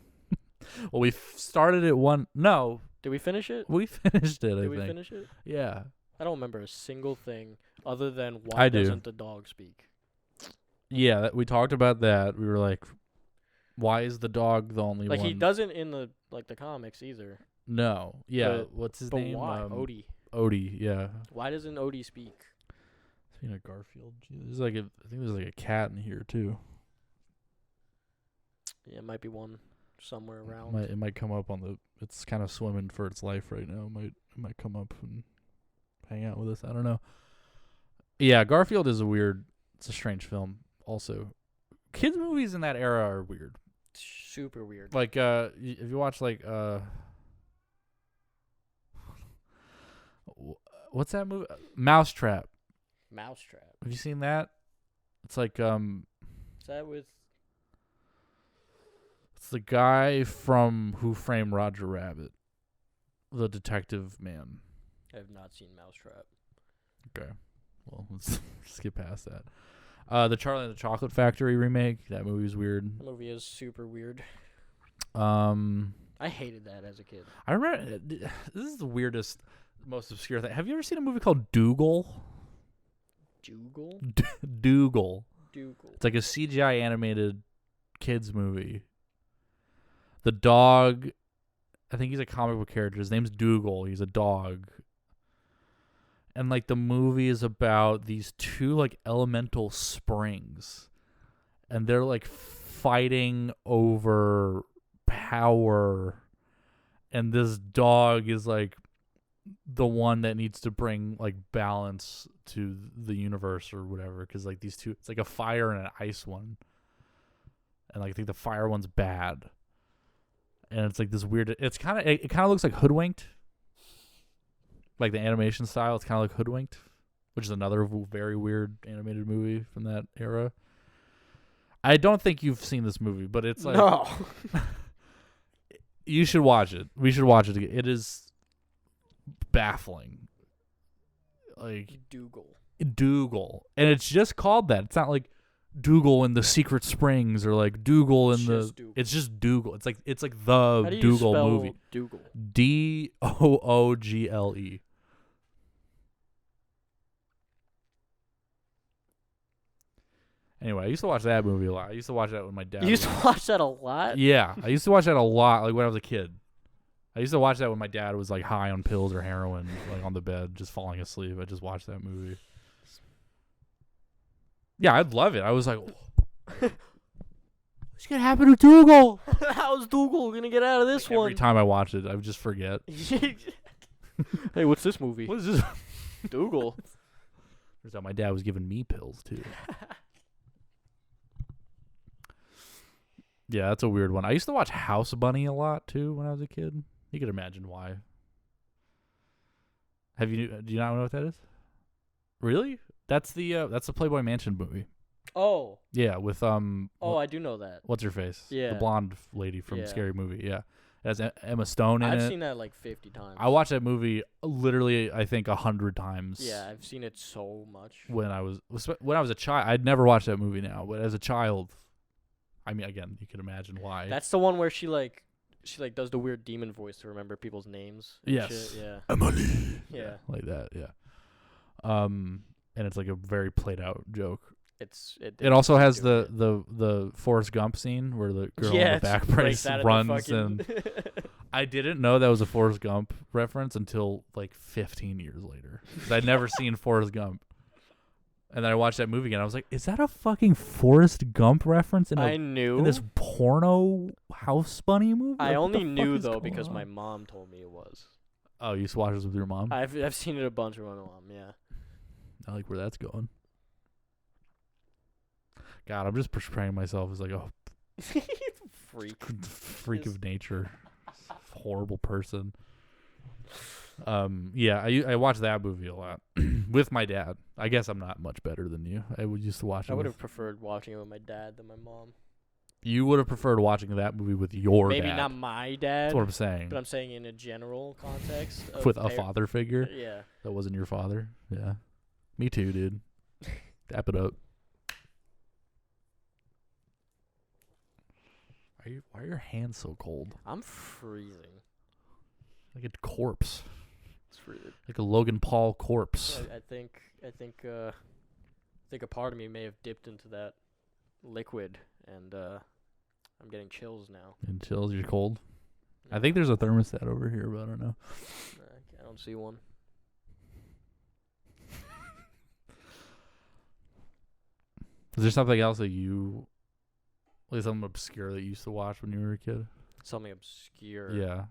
Well, we started at one. No. Did we finish it? We finished it, I think. Did we finish it? Yeah. I don't remember a single thing other than why doesn't the dog speak? Yeah, we talked about that. We were like, why is the dog the only one? Like, he doesn't in the comics either. No. Yeah. What's his name? But why? Odie. Odie, yeah. Why doesn't Odie speak? Speaking of Garfield, there's I think there's like a cat in here too. Yeah, it might be one somewhere around. It might come up on the. It's kind of swimming for its life right now. It might come up and hang out with us. I don't know. Yeah, Garfield is it's a strange film. Also, kids movies in that era are weird. Super weird. Like if you watch like what's that movie? Mousetrap. Mousetrap. Have you seen that? It's like Is that with? It's the guy from Who Framed Roger Rabbit, the detective man. I have not seen Mousetrap. Okay, well let's skip past that. The Charlie and the Chocolate Factory remake. That movie was weird. The movie is super weird. I hated that as a kid. I remember. This is the weirdest, most obscure thing. Have you ever seen a movie called Dougal? Dougal? Dougal. Dougal. It's like a CGI animated kids movie. The dog, I think he's a comic book character. His name's Dougal. He's a dog. And like the movie is about these two like elemental springs. And they're like fighting over power. And this dog is like the one that needs to bring like balance to the universe or whatever, because like these two, it's like a fire and an ice one, and like I think the fire one's bad, and it's like this weird, it kind of looks like Hoodwinked, like the animation style. It's kind of like Hoodwinked, which is another very weird animated movie from that era. I don't think you've seen this movie, but it's like, no. You should watch it. We should watch it again. It is baffling. like Dougal. and it's just called that. It's not like Dougal in the Secret Springs or like Dougal in the. Dougal. It's just Dougal. It's like the How do you Dougal spell movie. Dougal? Doogle. Anyway, I used to watch that movie a lot. I used to watch that with my dad. You used to watch that a lot? Yeah, I used to watch that a lot, like when I was a kid. I used to watch that when my dad was like high on pills or heroin, like on the bed, just falling asleep. I just watched that movie. Yeah, I'd love it. I was like, what's gonna happen to Dougal? How's Dougal gonna get out of this one? Every time I watch it, I would just forget. Hey, what's this movie? What is this? Dougal. Turns out my dad was giving me pills too. Yeah, that's a weird one. I used to watch House Bunny a lot too when I was a kid. You could imagine why. Do you not know what that is? Really? That's the Playboy Mansion movie. Oh. Yeah, with I do know that. what's her face? Yeah. The blonde lady from Yeah. Scary Movie. Yeah. It has Emma Stone in it. I've seen that like 50 times. I watched that movie literally, I think, 100 times. Yeah, I've seen it so much. When I was a child, I'd never watched that movie now, but as a child, I mean, again, you can imagine why. That's the one where she does the weird demon voice to remember people's names. And Yes. shit. Yeah. Emily. Yeah. Like that. Yeah. And it's like a very played out joke. It also has the Forrest Gump scene where the girl in the back brace runs and I didn't know that was a Forrest Gump reference until like 15 years later. 'Cause I'd never seen Forrest Gump. And then I watched that movie again. I was like, is that a fucking Forrest Gump reference in this porno House Bunny movie? I Like, what the only fuck knew is though going because on? my mom told me it was. Oh, you used to watch this with your mom? I've seen it a bunch with my mom, yeah. I like where that's going. God, I'm just portraying myself as like a freak of nature, horrible person. Yeah, I watched that movie a lot with my dad. I guess I'm not much better than you. I used to watch it. I would have preferred watching it with my dad than my mom. You would have preferred watching that movie with your dad. Maybe not my dad. That's what I'm saying. But I'm saying in a general context. With a father figure Yeah. that wasn't your father. Yeah. Me too, dude. Dap it up. Why are your hands so cold? I'm freezing. Like a corpse. It's freezing. Like a Logan Paul corpse. I think a part of me may have dipped into that liquid, and I'm getting chills now. And chills, you're cold. I think there's a thermostat over here, but I don't know. I don't see one. Is there something else that like something obscure that you used to watch when you were a kid? Something obscure. Yeah.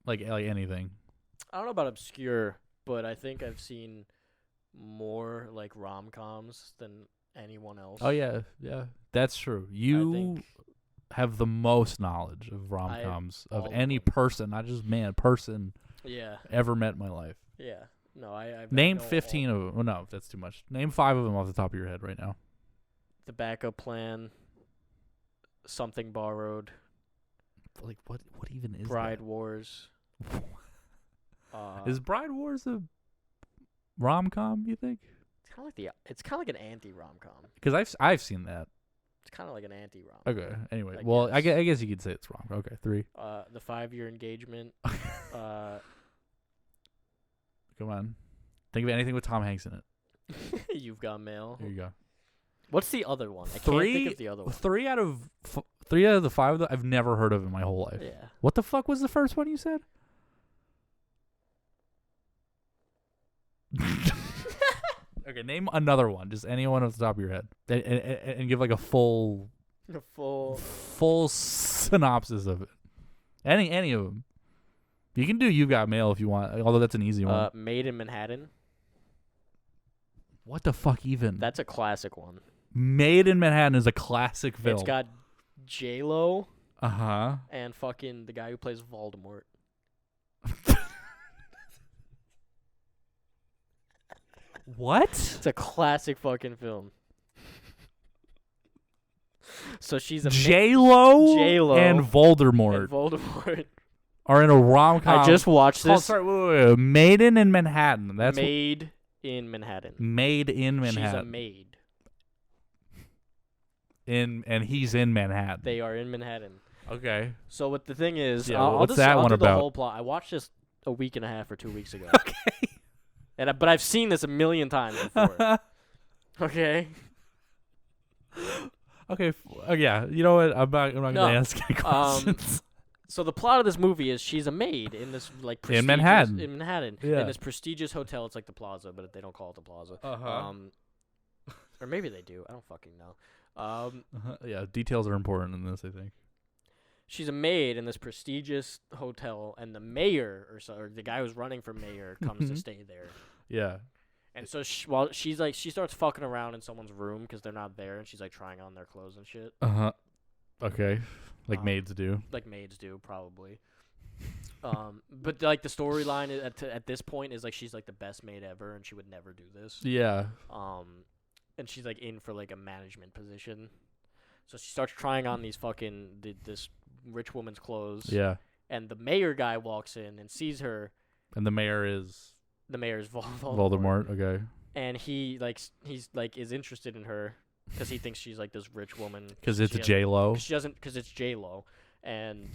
like anything. I don't know about obscure, but I think I've seen more like rom-coms than anyone else. Oh yeah, that's true. You have the most knowledge of rom-coms of any person, not just person. Yeah. Ever met in my life. Yeah. No, I've Name 15 of them. Oh no, that's too much. Name 5 of them off the top of your head right now. The Backup Plan. Something Borrowed. Like what even is Bride that? Wars. Is Bride Wars a rom-com, you think? It's kind of like an anti-rom-com. Because I've seen that. It's kind of like an anti-rom. Okay. Anyway, I guess you could say it's wrong. Okay, 3. The 5-Year Engagement. Come on. Think of anything with Tom Hanks in it. You've Got Mail. There you go. What's the other one? I can't think of the other one. 3 out of the 5 of them I've never heard of in my whole life. Yeah. What the fuck was the first one you said? Okay, name another one. Just anyone off the top of your head, and give like a full synopsis of it. Any of them. You can do You Got Mail if you want, although that's an easy one. Made in Manhattan. What the fuck even? That's a classic one. Made in Manhattan is a classic film. It's got J-Lo. Uh-huh. And fucking the guy who plays Voldemort. What? It's a classic fucking film. So she's a J-Lo J-Lo and Voldemort. And Voldemort. are in a rom-com. I just watched called, this. sorry, wait. Maiden in Manhattan. That's Made in Manhattan. Made in Manhattan. She's a maid. And he's in Manhattan. They are in Manhattan. Okay. So what the thing is, Yeah, I'll what's just, that I'll one do about? the whole plot. I watched this a week and a half or 2 weeks ago. Okay. But I've seen this a million times before. Okay. Okay. Yeah. You know what? I'm not No, gonna ask any questions. So the plot of this movie is she's a maid in this like prestigious, In Manhattan. In Manhattan. Yeah. In this prestigious hotel. It's like the Plaza, but they don't call it the Plaza. Or maybe they do. I don't fucking know. Yeah. Details are important in this, I think. She's a maid in this prestigious hotel, and the mayor or the guy who's running for mayor comes to stay there. Yeah. And so while she starts fucking around in someone's room because they're not there, and she's like trying on their clothes and shit. Okay. Like maids do. Like maids do, probably. But like the storyline at this point is like she's like the best maid ever, and she would never do this. Yeah. And she's like in for like a management position, so she starts trying on these this rich woman's clothes. Yeah. And the mayor guy walks in and sees her. And the mayor is Voldemort. Okay. And he's is interested in her because he thinks she's like this rich woman. Because it's J-Lo. Because it's J-Lo, and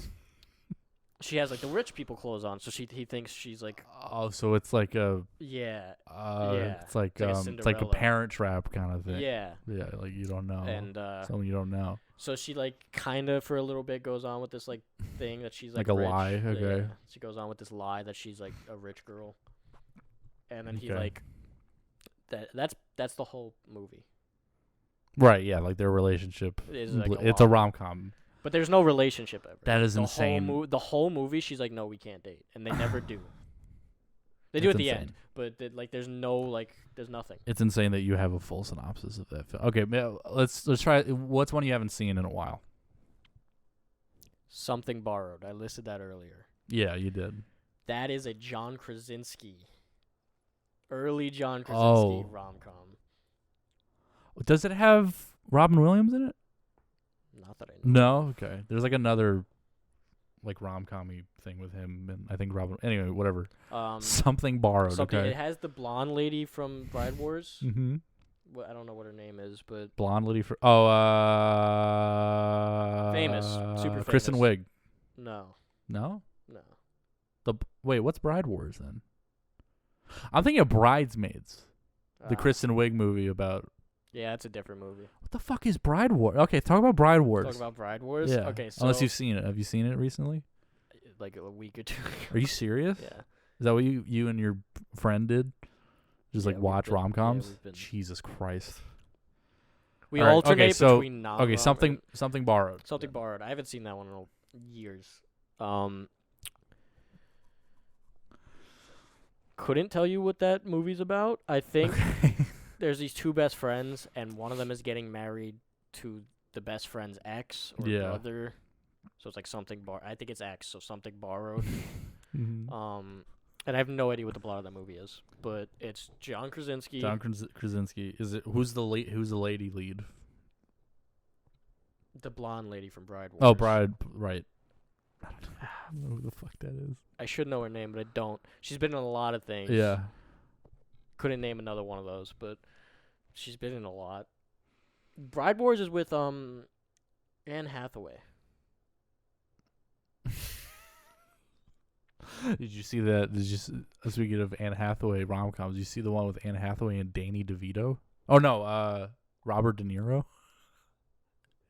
she has like the rich people clothes on, so he thinks she's like. Oh, so it's like a. Yeah. It's like it's like a Parent Trap kind of thing. Yeah. Yeah, like you don't know. And something you don't know. So she like kind of for a little bit goes on with this like thing that she's like a rich. lie. Okay. Yeah. She goes on with this lie that she's like a rich girl, and then he Okay. like that's the whole movie. Right. Yeah. Like their relationship. It's like it's a rom-com. But there's no relationship ever. That is the insane. The whole movie, she's like, no, we can't date, and they never do. They do That's at the insane. end, but there's no like, there's nothing. It's insane that you have a full synopsis of that film. Okay, let's try. What's one you haven't seen in a while? Something Borrowed. I listed that earlier. Yeah, you did. That is a John Krasinski, early John Krasinski rom-com. Does it have Robin Williams in it? Not that I know. No. Okay. There's like another, like rom-com-y thing with him, and I think Robin. Anyway, whatever. Something Borrowed. Okay. It has the blonde lady from Bride Wars. Mm-hmm. Well, I don't know what her name is, but Blonde lady for famous, super famous. Kristen Wiig. No. No. No. Wait, what's Bride Wars then? I'm thinking of Bridesmaids, the Kristen Wiig movie about. Yeah, it's a different movie. What the fuck is Bride Wars? Okay, talk about Bride Wars. Talk about Bride Wars? Yeah. Okay, so unless you've seen it. Have you seen it recently? Like a week or two ago. Are you serious? Yeah. Is that what you and your friend did? Just Yeah, like watch rom-coms? yeah, Jesus Christ. We All right, alternate so- between non Okay, something Borrowed. Something Borrowed. I haven't seen that one in years. Couldn't tell you what that movie's about. I think there's these two best friends, and one of them is getting married to the best friend's ex or Yeah. brother. So it's like something I think it's X, so Something Borrowed. Mm-hmm. And I have no idea what the plot of that movie is, but it's John Krasinski. John Krasinski. Is it who's the lady lead? The blonde lady from Bride Wars. Oh, Bride, right. I don't know who the fuck that is. I should know her name, but I don't. She's been in a lot of things. Yeah. Couldn't name another one of those, but she's been in a lot. Bride Wars is with Anne Hathaway. Did you see that? Speaking of Anne Hathaway rom-coms, did you see the one with Anne Hathaway and Danny DeVito? Oh no, Robert De Niro.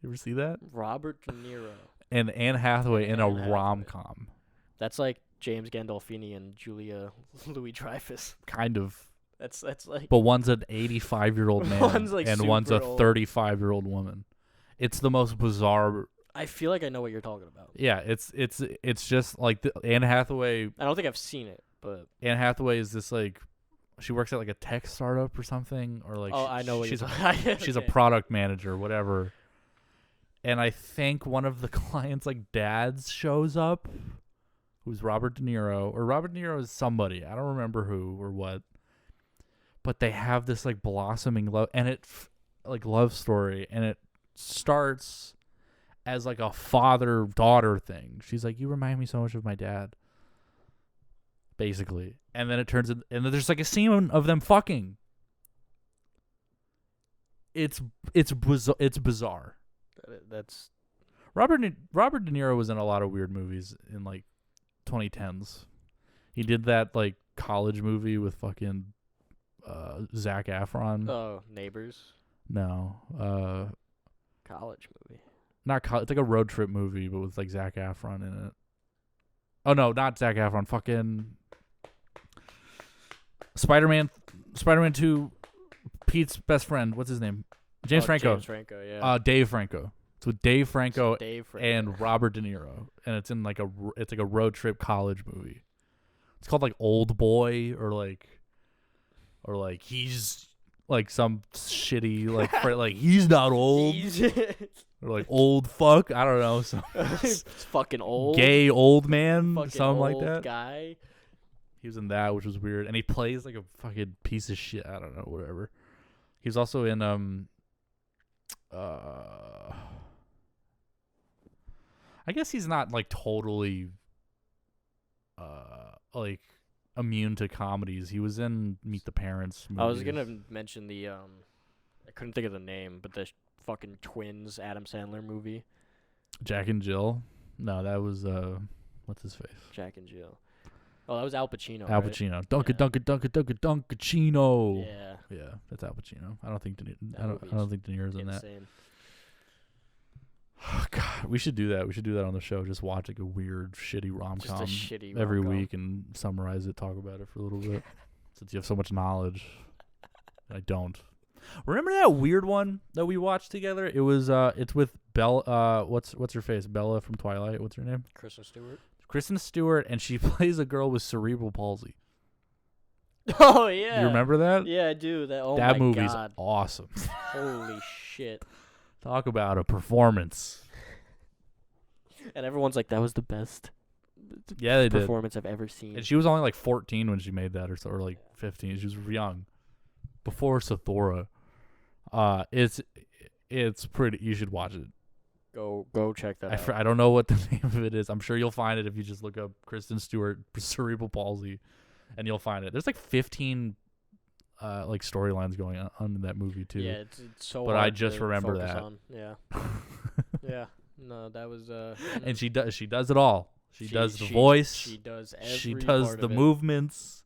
You ever see that? Robert De Niro. And Anne Hathaway in a Anne Hathaway. rom-com. That's like James Gandolfini and Julia Louis-Dreyfus. Kind of. That's like. But one's an 85-year-old man One's, like, and one's a super old. 35-year-old woman. It's the most bizarre. I feel like I know what you're talking about. Yeah, it's just like Anne Hathaway. I don't think I've seen it, but Anne Hathaway is this like, she works at like a tech startup or something, or like I know what she's you're talking. she's a product manager, whatever. And I think one of the clients' like dads shows up, who's Robert De Niro, or Robert De Niro is somebody, I don't remember who or what. But they have this like blossoming love, and love story, and it starts as like a father-daughter thing. She's like, you remind me so much of my dad, basically. And then it turns in, and then there's like a scene of them fucking. It's bizarre. That's Robert De Niro was in a lot of weird movies in like 2010s. He did that like college movie with fucking Zac Efron. Oh, Neighbors. No, College movie. not college. It's like a road trip movie, but with like Zac Efron in it. Oh no, not Zac Efron. Fucking Spider-Man 2. Pete's best friend. What's his name? James Franco. James Franco. Yeah. Dave Franco. It's with Dave Franco Dave Franco. and Robert De Niro, and it's in like a road trip college movie. It's called like Old Boy or like he's like some shitty like like he's not old or like old fuck. I don't know. It's fucking old. Gay old man, Fucking something like old that. Guy. He was in that, which was weird, and he plays like a fucking piece of shit. I don't know, whatever. He was also in I guess he's not like totally like immune to comedies. He was in Meet the Parents movies. I was gonna mention the I couldn't think of the name, but the fucking twins Adam Sandler movie. Jack and Jill. No, that was what's his face? Jack and Jill. Oh, that was Al Pacino. Al right? Pacino. Yeah. Dunkachino. Yeah. Yeah, that's Al Pacino. I don't think That I don't movie's think De Niro's in that. Insane. Oh, God, we should do that. We should do that on the show. Just watch like a weird, shitty Just a rom-com shitty every rom-com. week and summarize it, talk about it for a little bit. Since you have so much knowledge. I don't. Remember that weird one that we watched together? It was it's with Bella what's her face? Bella from Twilight. What's her name? Kristen Stewart. Kristen Stewart, and she plays a girl with cerebral palsy. Oh yeah. You remember that? Yeah, I do. That that my movie's God. awesome. Holy shit. Talk about a performance. And everyone's like, that was the best Yeah, they did. performance I've ever seen. And she was only like 14 when she made that, or like 15. She was young. Before Sathora. It's pretty. You should watch it. Go check that out. I don't know what the name of it is. I'm sure you'll find it if you just look up Kristen Stewart cerebral palsy, and you'll find it. There's like 15 like storylines going on in that movie too. Yeah, it's so But I hard just to remember focus that. on. Yeah. Yeah. No, that was And she does it all. She does the she- voice. She does every She does part the of it. movements.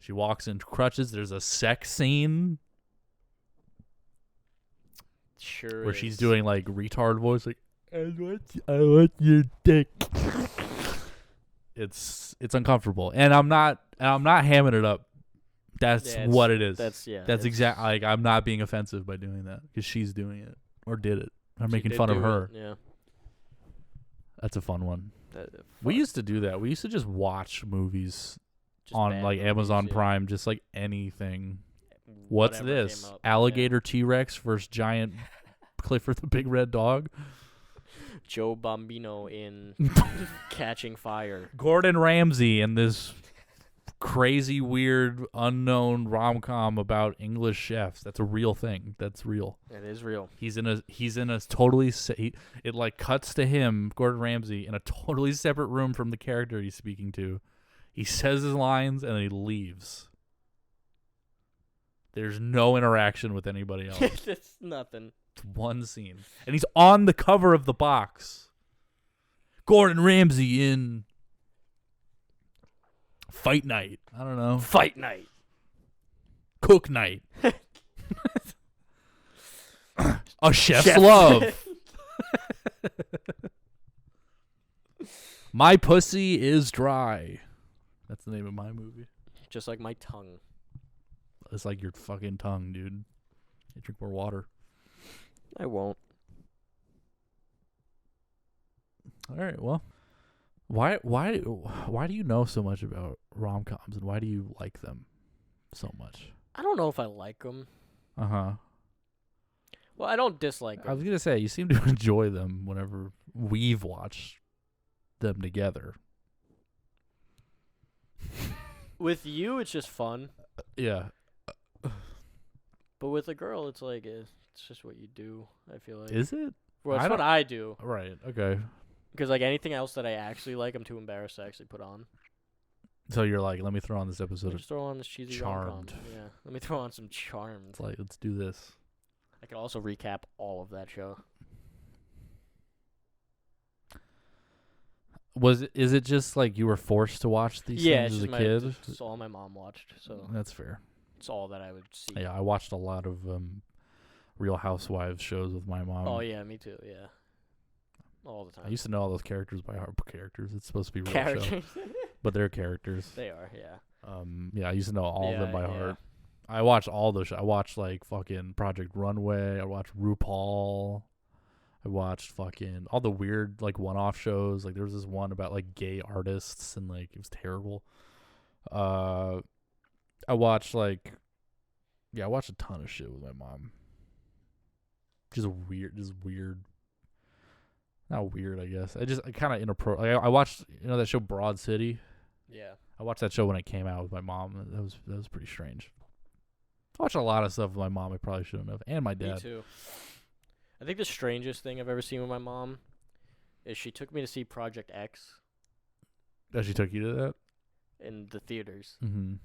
She walks in crutches. There's a sex scene Sure. where she's is. doing like retard voice, like I want your dick. It's uncomfortable, and I'm not hamming it up. That's Yeah, what it is. That's That's exactly like I'm not being offensive by doing that because she's doing it or did it. I'm she making did fun of do her. it, Yeah. That's a fun one. That, We fuck, used to do that. We used to just watch movies just on bad like movies, Amazon yeah. Prime, just like anything. What's Whatever this? came up, Alligator T-Rex versus giant Clifford the Big Red Dog. yeah. Joe Bombino in Catching Fire. Gordon Ramsay in this crazy, weird, unknown rom-com about English chefs. That's a real thing. That's real. It is real. He's in a totally it like cuts to him, Gordon Ramsay, in a totally separate room from the character he's speaking to. He says his lines and then he leaves. There's no interaction with anybody else. It's nothing. It's one scene. And he's on the cover of the box. Gordon Ramsay in Fight Night. I don't know. Fight night. Cook Night. A Chef's Chef. Love. My Pussy is Dry. That's the name of my movie. Just like my tongue. It's like your fucking tongue, dude. You drink more water. I won't. All right, well, why do you know so much about rom-coms and why do you like them so much? I don't know if I like them. Uh-huh. Well, I don't dislike I was them. going to say you seem to enjoy them whenever we've watched them together. With you, it's just fun. Yeah. But with a girl, it's like it's just what you do. I feel like. Is it? Well, it's what I do. Right. Okay. Because like anything else that I actually like, I'm too embarrassed to actually put on. So you're like, let me throw on this episode of Just throw on this cheesy Charmed. rom-com. Yeah, let me throw on some Charmed. It's like, let's do this. I could also recap all of that show. Is it just like you were forced to watch these things as a kid? It's all my mom watched, so That's fair. it's all that I would see. Yeah, I watched a lot of Real Housewives shows with my mom. Oh yeah, me too. Yeah, all the time. I used to know all those characters by heart. Characters. It's supposed to be real show, Characters. but they're characters. They are. Yeah. Yeah, I used to know all of them by yeah. heart. I watched all those. I watched like fucking Project Runway. I watched RuPaul. I watched fucking all the weird like one-off shows. Like there was this one about like gay artists and like it was terrible. I watched I watched a ton of shit with my mom. Just weird. Not weird, I guess. I kind of inappropriate. I watched that show Broad City. Yeah. I watched that show when it came out with my mom. That was pretty strange. I watched a lot of stuff with my mom I probably shouldn't have, and my dad. Me too. I think the strangest thing I've ever seen with my mom is she took me to see Project X. Oh, she took you to that? In the theaters. Mm-hmm.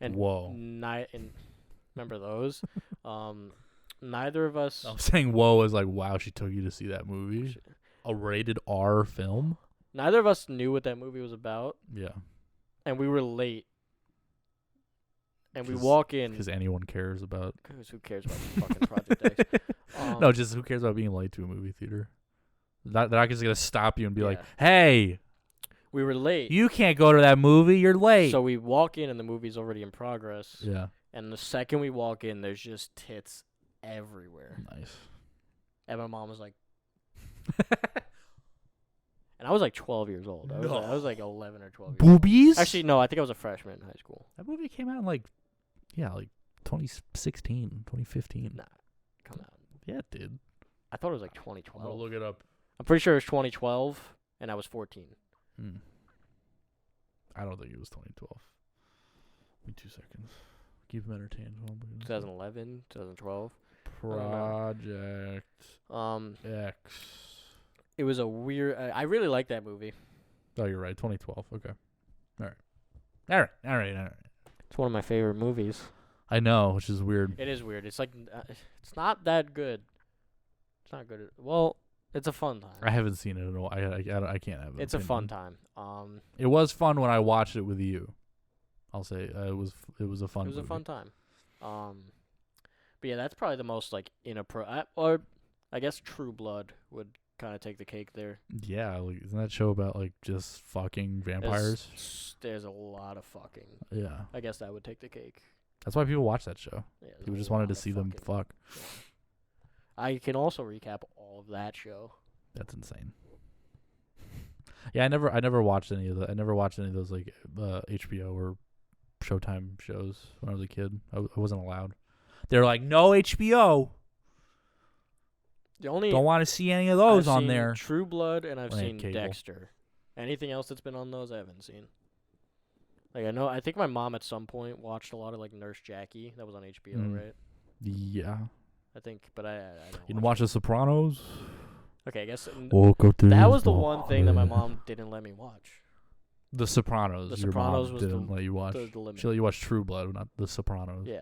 And whoa. Remember those? Neither of us. I'm saying whoa is like, wow, she took you to see that movie? A rated R film? Neither of us knew what that movie was about. Yeah. And we were late. And we walk in. Because anyone cares about. Because who cares about fucking Project X? No, just who cares about being late to a movie theater? They're not just going to stop you and be like, Yeah. hey, we were late. you can't go to that movie. You're late. So we walk in and the movie's already in progress. Yeah. And the second we walk in, there's just tits everywhere. Nice. And my mom was like. And I was like 12 years old. I was like 11 or 12 years old. Boobies? Actually, no, I think I was a freshman in high school. That movie came out in like 2016, 2015. Nah, come out. Yeah, it did. I thought it was like 2012. I'll look it up. I'm pretty sure it was 2012, and I was 14. I don't think it was 2012. Give me 2 seconds. Keep them entertained. 2011, 2012. Project X. It was a weird. I really liked that movie. Oh, you're right. 2012. Okay. All right. It's one of my favorite movies. I know, which is weird. It is weird. It's like it's not that good. It's not good. Well, it's a fun time. I haven't seen it in a while. I can't have it. It's a fun time. It was fun when I watched it with you. I'll say it was a fun. It was movie. a fun time. But yeah, that's probably the most like or I guess True Blood would kind of take the cake there. Yeah, like, isn't that show about like just fucking vampires? There's a lot of fucking. Yeah. I guess that would take the cake. That's why people watch that show. Yeah, People just wanted to see them fuck. Yeah. I can also recap all of that show. That's insane. Yeah, I never watched any of the. I never watched any of those like HBO or Showtime shows when I was a kid. I wasn't allowed. They're like, no HBO. Don't want to see any of those on there. True Blood and I've seen cable. Dexter. Anything else that's been on those I haven't seen. Like I think my mom at some point watched a lot of like Nurse Jackie. That was on HBO, right? Yeah. I think, but I don't. You didn't watch The Sopranos? Okay, I guess that was the one thing that my mom didn't let me watch. The Sopranos. The Your Sopranos mom was didn't let you watch. the limit. She let you watch True Blood, not The Sopranos. Yeah.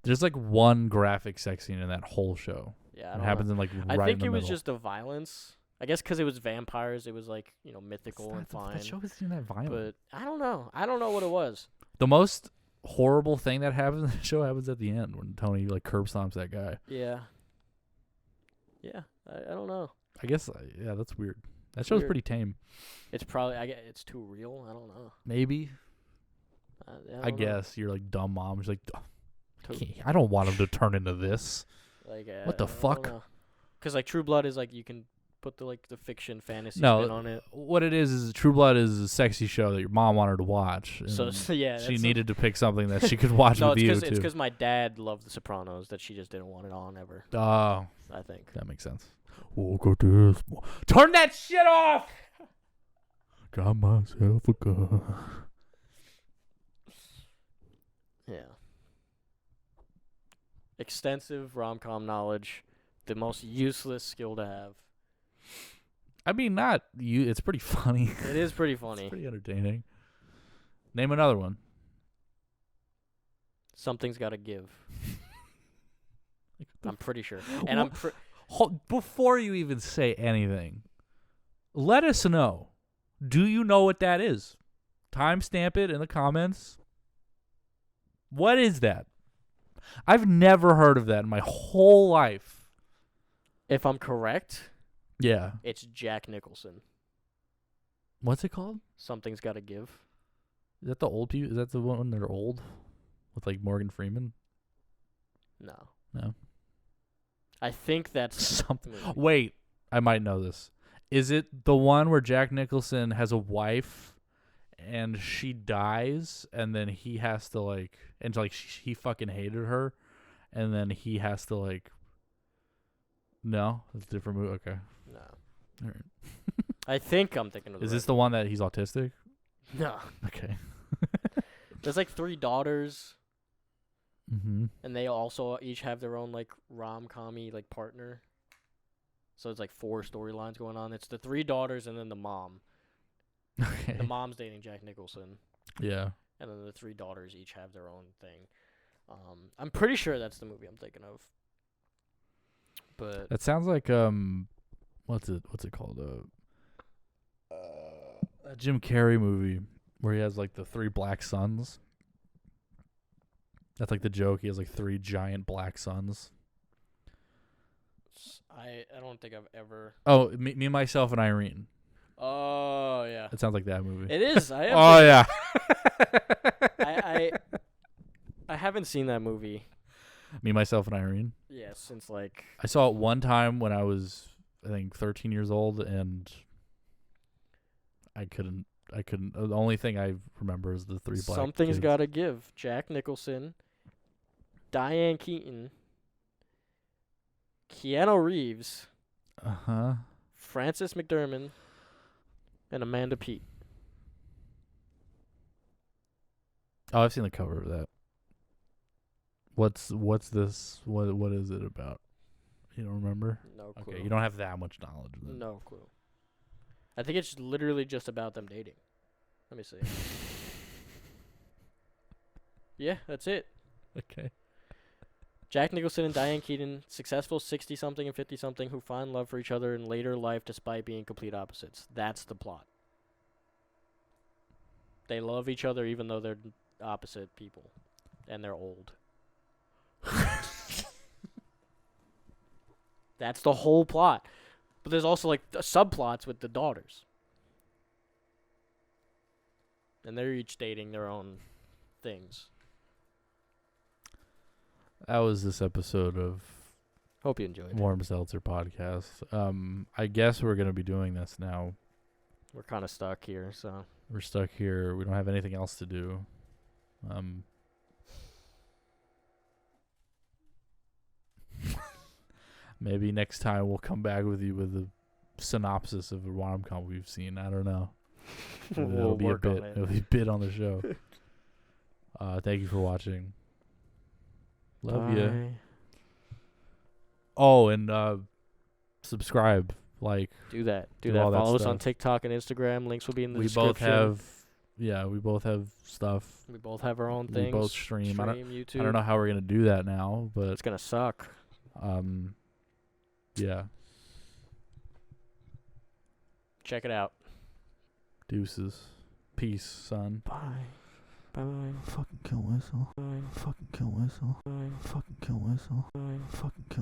There's like one graphic sex scene in that whole show. Yeah, it happens in like right I think in the it was middle. just the violence. I guess because it was vampires, it was like mythical and fine. That show isn't that violent. But I don't know. I don't know what it was. The most horrible thing that happens in the show happens at the end when Tony like curb stomps that guy. Yeah. Yeah, I don't know. I guess yeah, that's weird. That show's pretty tame. It's probably it's too real. I don't know. Maybe. I guess you're like dumb mom. She's like, I don't want him to turn into this. Like what the fuck? Because like True Blood is like you can put the fiction fantasy spin on it. What it is True Blood is a sexy show that your mom wanted to watch. So yeah, she needed to pick something that she could watch with you too. It's because my dad loved The Sopranos that she just didn't want it on ever. Oh, I think that makes sense. Look at this. Turn that shit off. Got myself a gun. Yeah. extensive rom-com knowledge, the most useless skill to have. I mean, not you. It's pretty funny. It is pretty funny. It's pretty entertaining. Name another one. Something's got to give. I'm pretty sure. And Before you even say anything, let us know. Do you know what that is? Timestamp it in the comments. What is that? I've never heard of that in my whole life. if I'm correct, Yeah. it's Jack Nicholson. What's it called? Something's got to give. Is that the old people? Is that the one when they're old? With like Morgan Freeman? No. No. I think that's Something. Wait, I might know this. Is it the one where Jack Nicholson has a wife and she dies and then he has to like, and like he fucking hated her and then he has to like, no? It's a different movie? Okay. No. All right. I think I'm thinking of Is this the one that he's autistic? No. Okay. There's like 3 daughters, Mm-hmm. and they also each have their own like rom-com-y like partner. So it's like 4 storylines going on. It's the 3 daughters and then the mom. Okay. The mom's dating Jack Nicholson, Yeah. and then the 3 daughters each have their own thing. I'm pretty sure that's the movie I'm thinking of. But That sounds like what's it called? A Jim Carrey movie where he has like the 3 black sons. That's like the joke. He has like 3 giant black sons. I don't think I've ever. Oh, me, myself, and Irene. Oh yeah, It sounds like that movie. it is. I am. Oh yeah. I haven't seen that movie. Me, myself, and Irene. Yeah, since like I saw it one time when I was, I think, 13 years old, and I couldn't. The only thing I remember is the 3 black. Something's kids. got to give. Jack Nicholson, Diane Keaton, Keanu Reeves, Frances McDormand, and Amanda Peet. Oh, I've seen the cover of that. What's this? What is it about? You don't remember? No clue. Okay, you don't have that much knowledge. Then. No clue. I think it's literally just about them dating. Let me see. Yeah, that's it. Okay. Jack Nicholson and Diane Keaton, successful 60-something and 50-something who find love for each other in later life despite being complete opposites. That's the plot. They love each other even though they're opposite people. And they're old. That's the whole plot. But there's also like subplots with the daughters. And they're each dating their own things. That was this episode of Hope you enjoyed it. Warm Seltzer podcast. I guess we're gonna be doing this now. We're kind of stuck here, so. We're stuck here. We don't have anything else to do. Maybe next time we'll come back with you with a synopsis of a rom-com we've seen. I don't know. We'll be work a bit. on it. It'll be a bit on the show. Thank you for watching. Love you. Bye. Oh, and subscribe, like. Do that. Do Do that. all that Follow us on stuff. TikTok and Instagram. Links will be in the We description. we both have stuff. We both have our own We things. both stream. YouTube. I don't know how we're gonna do that now, but It's gonna suck. yeah. Check it out. Deuces. Peace, son. Bye. Bye. Fucking kill myself. Bye. Fucking kill myself. Bye. Fucking kill myself. Bye. Fucking kill